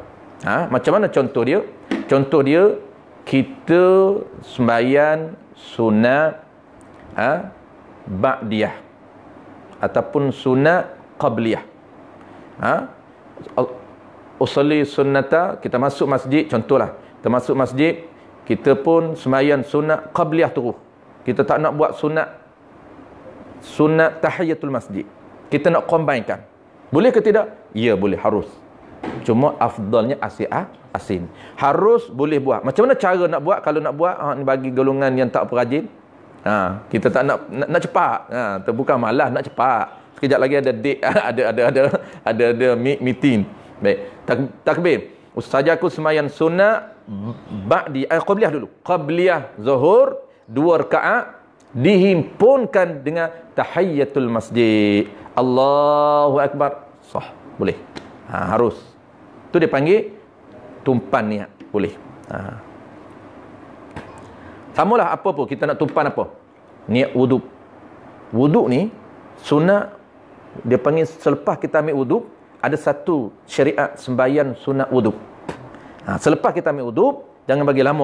Macam mana contoh dia? Contoh dia, kita sembahyang sunat ba'diyah ataupun sunat qabliyah. Usolli sunnata, kita masuk masjid, contohlah. Kita masuk masjid, kita pun sembahyang sunat qabliyah terus. Kita tak nak buat sunat tahiyatul masjid. Kita nak combinekan. Boleh ke tidak? Ya, boleh, harus. Cuma afdalnya asin. Harus boleh buat. Macam mana cara nak buat? Kalau nak buat, ni bagi golongan yang tak perajin. Kita tak nak cepat. Bukan malas nak cepat. Sekejap lagi ada date, ada meeting. Baik. Takbir. Ustaz aku sembahyang sunat qabliyah dulu. Qabliyah zuhur 2 rakaat dihimpunkan dengan tahiyatul masjid. Allahu akbar. Sah. Boleh. Harus. Tu dia panggil tumpan niat. Boleh. Samalah apa pun kita nak tumpan apa? Niat wuduk. Wuduk ni sunat, dia panggil selepas kita ambil wuduk, ada satu syariat sembahyang sunat wuduk. Selepas kita ambil wuduk, jangan bagi lama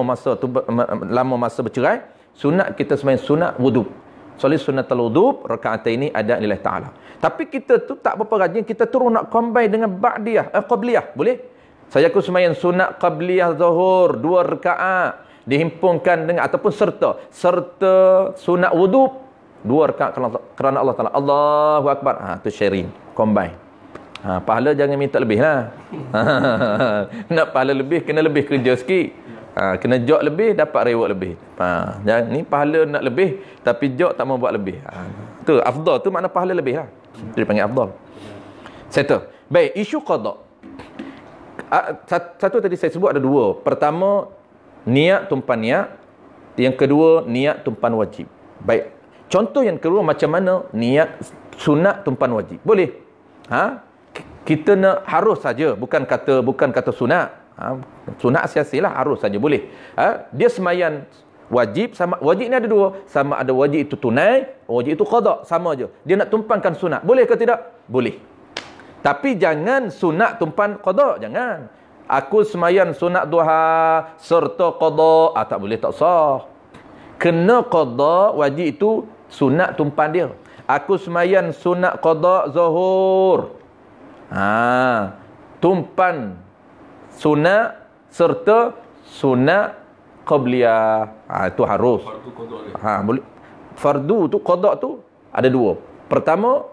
masa bercerai, sunat kita sembahyang sunat wuduk. Solat sunatul wuduk rakaataini ada lillahi taala. Tapi kita tu tak berapa rajin, kita terus nak combine dengan ba'diyah, qabliyah. Boleh? Saya aku sembahyang sunat qabliyah zuhur 2 rakaat dihimpunkan dengan ataupun serta sunat wuduk 2 rakaat kerana Allah Taala. Allahu akbar. Tu sharing, combine. Pahala jangan minta lebih lah. Nak pahala lebih, kena lebih kerja sikit. Kena jog lebih, dapat reward lebih. Jangan ni pahala nak lebih, tapi jog tak mau buat lebih. Tu afdal, tu makna pahala lebih lah. Itu dipanggil afdal. Settle. Baik, isu qada. Satu tadi saya sebut ada 2. Pertama, niat tumpan niat. Yang kedua, niat tumpan wajib. Baik. Contoh yang kedua, macam mana niat sunat tumpan wajib? Boleh. Kita nak harus saja, bukan kata sunat. Sunat sia-sialah, harus saja boleh. Dia sembahyang wajib, sama wajib ni ada 2, sama ada wajib itu tunai, wajib itu qada, sama aja. Dia nak tumpankan sunat. Boleh ke tidak? Boleh. Tapi jangan sunat tumpan qada, jangan. Aku sembahyang sunat duha serta qada, tak boleh, tak sah. Kena qada, wajib itu sunat tumpan dia. Aku semayan sunat qada zuhur. Tumpan sunat serta sunat qabliyah. Itu harus. Fardu qada dia. Boleh. Fardu tu qada tu ada dua. Pertama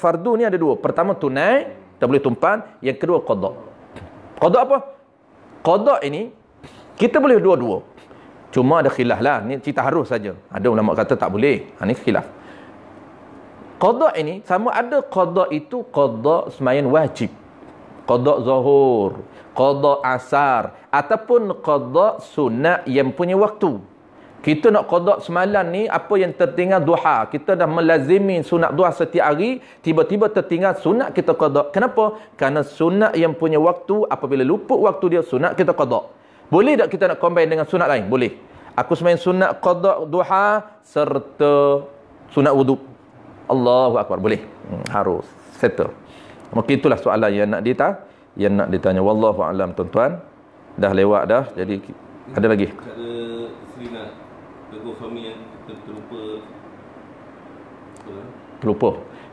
fardu ni ada dua. Pertama tunai, tak boleh tumpan. Yang kedua qada. Qada apa? Qada ini kita boleh dua-dua. Cuma ada khilaf lah. Ni cerita harus saja. Ada ulama kata tak boleh. Ni khilaf. Qada ini sama ada qada itu qada sembahyang wajib, qada zuhur, qada asar, ataupun qada sunat yang punya waktu. Kita nak qada semalam ni apa yang tertinggal duha. Kita dah melazimi sunat duha setiap hari, tiba-tiba tertinggal sunat kita qada. Kenapa? Kerana sunat yang punya waktu, apabila luput waktu dia, sunat kita qada. Boleh tak kita nak combine dengan sunat lain? Boleh. Aku sembahyang sunat qada duha serta sunat wudu. Allahu akbar. Boleh. Harus settle. Mungkin itulah soalan yang nak ditanya. Wallahu a'lam tuan-tuan. Dah lewat dah. Jadi ada lagi. Cara isteri nak tegur suami yang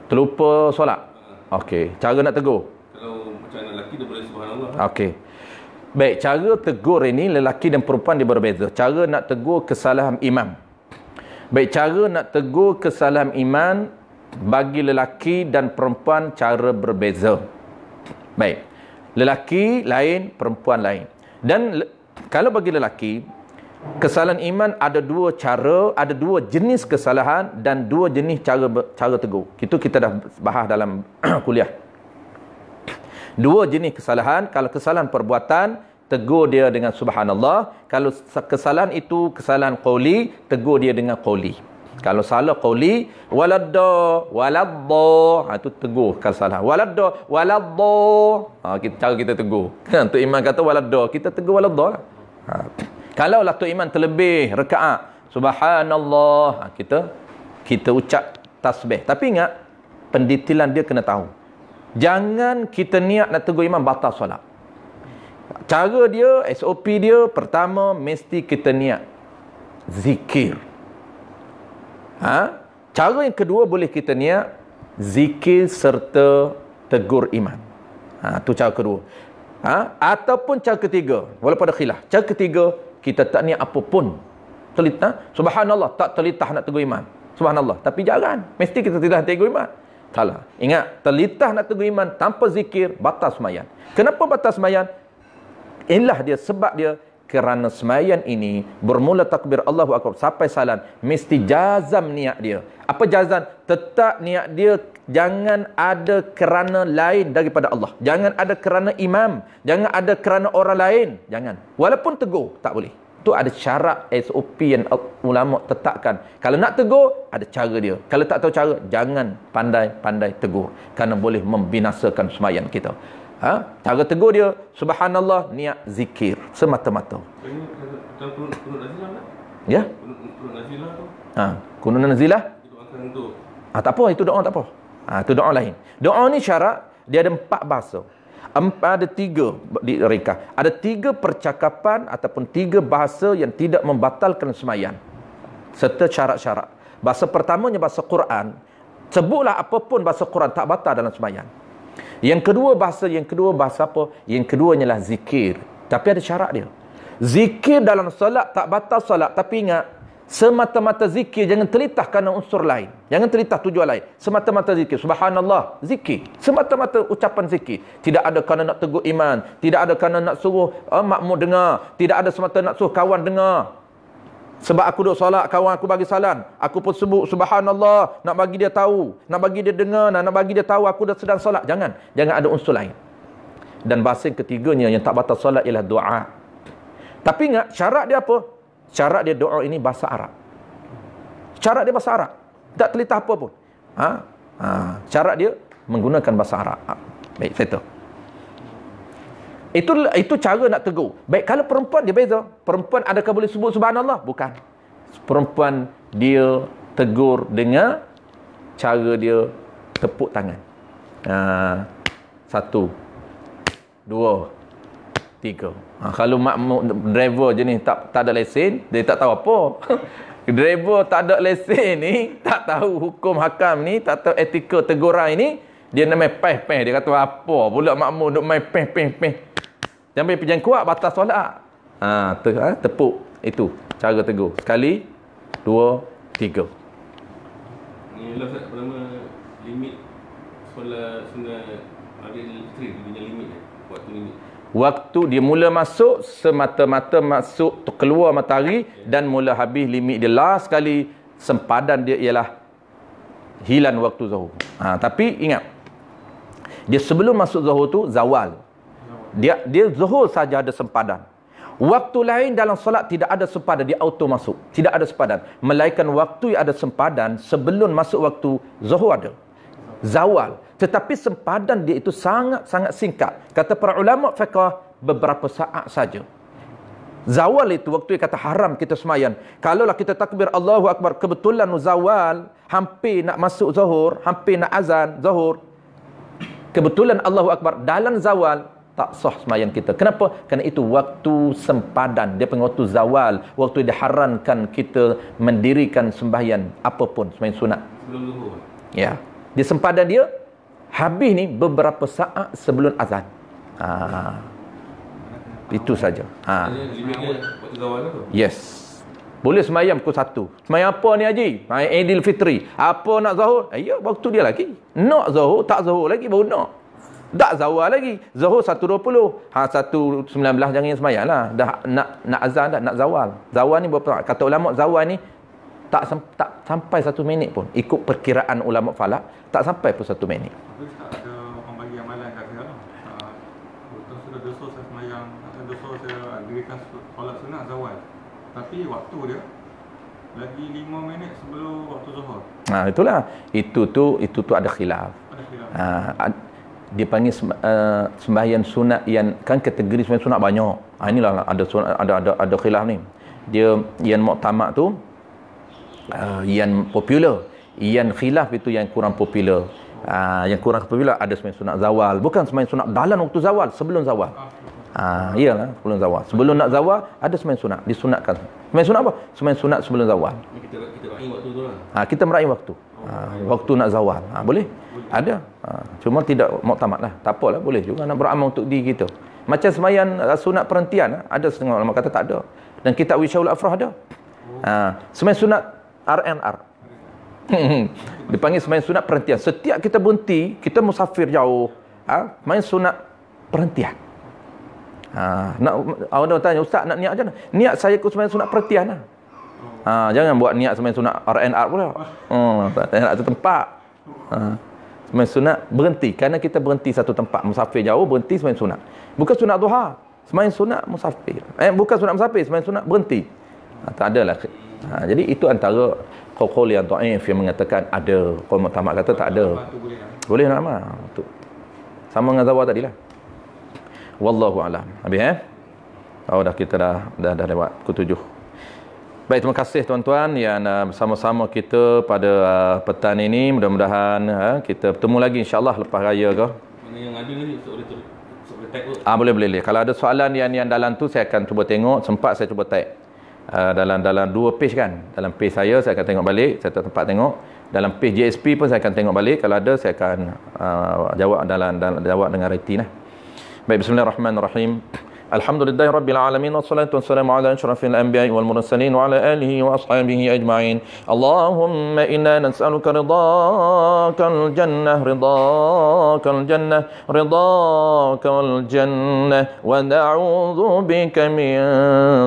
Terlupa solat. Okey. Cara nak tegur. Kalau macam anak lelaki dia boleh subhanallah. Okey. Baik, cara tegur ini lelaki dan perempuan dia berbeza. Cara nak tegur kesalahan imam. Baik, cara nak tegur kesalahan iman bagi lelaki dan perempuan cara berbeza. Baik. Lelaki lain, perempuan lain. Dan kalau bagi lelaki, kesalahan iman ada dua cara, ada dua jenis kesalahan dan dua jenis cara tegur. Itu kita dah bahas dalam kuliah. Dua jenis kesalahan. Kalau kesalahan perbuatan, tegur dia dengan subhanallah. Kalau kesalahan itu kesalahan qauli, tegur dia dengan qauli. Kalau salah qauli, waladda, itu tegur kalau salah. Waladda, cara kita tegur. Tok Iman kata waladda, kita tegur waladda lah. Kalau lah Tok Iman terlebih rakaat, subhanallah, kita ucap tasbih. Tapi ingat, pendetilan dia kena tahu. Jangan kita niat nak tegur imam batal solat. Cara dia, SOP dia, pertama mesti kita niat zikir. Cara yang kedua boleh kita niat zikir serta tegur iman. Itu cara kedua. Ataupun cara ketiga, walaupun ada khilaf. Cara ketiga, kita tak niat apa pun. Subhanallah, tak terlitah nak tegur iman. Subhanallah, tapi jangan. Mesti kita tidak tegur iman. Salah. Ingat, terlitah nak tegur iman tanpa zikir, batal sembahyang. Kenapa batal sembahyang? Inilah dia sebab dia, kerana sembahyang ini bermula takbir Allahu akbar sampai salam, mesti jazam niat dia. Apa jazam? Tetap niat dia jangan ada kerana lain daripada Allah. Jangan ada kerana imam, jangan ada kerana orang lain. Jangan. Walaupun tegur, tak boleh. Itu ada syarat SOP yang ulama tetapkan. Kalau nak tegur, ada cara dia. Kalau tak tahu cara, jangan pandai-pandai tegur. Kerana boleh membinasakan sembahyang kita. Cara tegur dia, subhanallah, niat zikir semata-mata. Ini kunut nazilah tak? Ya? Kunut nazilah tu. Kunut nazilah? Itu akan tu. Tak apa, itu doa tak apa. Itu doa lain. Doa ni syarat, dia ada 4 bahasa. Ada 3 direka. Ada 3 percakapan ataupun 3 bahasa yang tidak membatalkan sembahyang. Serta syarat-syarat. Bahasa pertamanya bahasa Quran. Sebutlah apapun bahasa Quran tak batal dalam sembahyang. Yang kedua bahasa apa? Yang kedua ialah zikir. Tapi ada syarat dia. Zikir dalam solat tak batal solat. Tapi ingat, semata-mata zikir, jangan terlitah kerana unsur lain. Jangan terlitah tujuan lain. Semata-mata zikir. Subhanallah, zikir. Semata-mata ucapan zikir. Tidak ada kerana nak tegur iman. Tidak ada kerana nak suruh makmum dengar. Tidak ada semata nak suruh kawan dengar. Sebab aku duduk solat, kawan aku bagi salam, aku pun sebut subhanallah, nak bagi dia tahu, nak bagi dia dengar, nak bagi dia tahu aku dah sedang solat. Jangan ada unsur lain. Dan bahasa yang ketiganya yang tak batal solat ialah doa. Tapi ingat, syarat dia apa? Syarat dia doa ini bahasa Arab. Syarat dia bahasa Arab. Tak terlitah apa pun. Syarat dia menggunakan bahasa Arab. Baik, settle. Itu cara nak tegur. Baik, kalau perempuan dia beza. Perempuan adakah boleh sebut subhanallah? Bukan. Perempuan dia tegur dengan cara dia tepuk tangan. 1, 2, 3. Kalau makmum driver je ni tak ada lesen, dia tak tahu apa. Driver tak ada lesen ni, tak tahu hukum hakam ni, tak tahu etika teguran ini, dia nak main peh-peh. Dia kata apa pula makmum duk main peh-peh-peh. Jangan pergi kuat batas solat. Tepuk. Itu cara tegur. Sekali, 2, 3. Ni lah Ustaz, pertama limit solat sunat Aidil Fitri punya limit waktu limit. Waktu dia mula masuk, semata-mata masuk keluar matahari dan mula habis limit dia. Last sekali sempadan dia ialah hilang waktu zuhur. Tapi ingat, dia sebelum masuk zuhur tu zawal. Dia zuhur saja ada sempadan. Waktu lain dalam solat tidak ada sempadan, dia auto masuk. Tidak ada sempadan. Melainkan waktu yang ada sempadan sebelum masuk waktu zuhur ada. Zawal. Tetapi sempadan dia itu sangat-sangat singkat. Kata para ulama fiqh, beberapa saat saja. Zawal itu waktu yang kata haram kita semayan. Kalaulah kita takbir Allahu Akbar, kebetulan zawal, hampir nak masuk zuhur, hampir nak azan zuhur, kebetulan Allahu Akbar, dalam zawal, tak sah semayan kita. Kenapa? Kerana itu waktu sempadan. Dia panggil waktu zawal. Waktu diharamkan kita mendirikan sembahyang apapun, sembahyang sunat. Sebelum zuhur. Ya. Dia sempadan dia habis ni beberapa saat sebelum azan. Itu saja. Limitnya waktu zawal tu. Yes. Boleh semayang pukul 1. Semayang apa ni Haji? Aidil Fitri. Apa nak zuhur? Ya, waktu dia lagi. Nak zuhur, tak zuhur lagi baru nak. Tak zawal lagi. Zuhur 1.20. 1.19 jangan semayang lah. Dah nak azan dah, nak zawal. Zawal ni berapa? Kata ulama zawal ni tak sampai 1 minit pun. Ikut perkiraan ulama falak, tak sampai pun 1 minit. Tapi tak ada orang bagi amalan kat saya lah. Betul sudah dosa saya semayang, dosa saya dirikan solat sunat zawal. Tapi waktu dia lagi 5 minit sebelum waktu zuhur. Itulah. Itu tu ada khilaf. Ada khilaf. Dia panggil sembahyang sunat yang kan kategori sembahyang sunat banyak. Inilah ada khilaf ni. Dia yang muktamad tu yang popular, yang khilaf itu yang kurang popular. Yang kurang popular ada sembahyang sunat zawal, bukan sembahyang sunat dalam waktu zawal, sebelum zawal. Iyalah, sebelum zawal. Sebelum nak zawal ada sembahyang sunat, disunatkan. Sembahyang sunat apa? Sembahyang sunat sebelum zawal. Kita raih waktu tu lah. Kita meraih waktu. Waktu nak zawal. Boleh? Ada. Cuma tidak muktamad lah. Tak apalah, boleh juga nak beramal untuk diri kita. Macam sembahyang sunat perhentian, ada setengah ulama kata tak ada. Dan kitab Wisyaul Afrah ada. Sembahyang sunat RNR. Dipanggil sembahyang sunat perhentian. Setiap kita berhenti, kita musafir jauh, main sunat perhentian. Nak orang tanya, ustaz nak niat macam mana? Niat saya ikut sembahyang sunat perhentian lah. Jangan buat niat sembahyang sunat RNR pula. Tak nak satu tempat. Sembahyang sunat berhenti, kerana kita berhenti satu tempat, musafir jauh, berhenti sembahyang sunat. Bukan sunat duha, sembahyang sunat musafir. Bukan sunat musafir, sembahyang sunat berhenti. Tak adalah. Jadi itu antara qaul yang dhaif yang mengatakan ada. Qaul muktamad kata tak ada. Boleh nak amal. Sama dengan zawal tadilah. Wallahu a'lam. Habis dah kita dah lewat pukul 7. Baik, terima kasih tuan-tuan yang bersama-sama kita pada petang ini. Mudah-mudahan kita bertemu lagi insya-Allah lepas raya ke. Mana yang ada ni boleh tag. Boleh. Kalau ada soalan yang dalam tu saya akan cuba tengok, sempat saya cuba tag. Dalam 2 page kan. Dalam page saya akan tengok balik, saya tak tempat tengok. Dalam page JSP pun saya akan tengok balik. Kalau ada saya akan jawab jawab dengan reti lah. Baik, bismillahirrahmanirrahim. Alhamdulillahi Rabbil Alamin. Wassalatu wassalamu ala ashrafil anbiya'i wal mursalin wa ala alihi wa ashabihi ajma'in. Allahumma inna nas'aluka ridhakal jannah ridhakal jannah wa na'udzu bika min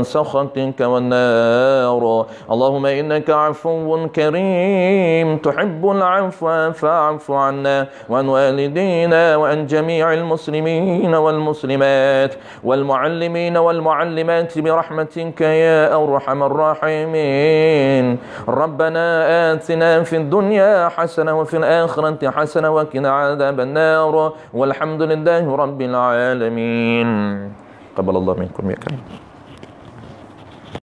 sakhatika wan nar. Allahumma innaka 'afuwwun karim tuhibbul 'afwa fa'fu 'anna wa an walidina wa an jami'il muslimin wal muslimat wal المعلمين والمعلمات برحمتك يا أرحم الراحمين. ربنا آتنا في الدنيا حسنة وفي الآخرة حسنة وقنا عذاب النار والحمد لله رب العالمين. قبل الله منكم يا كريم.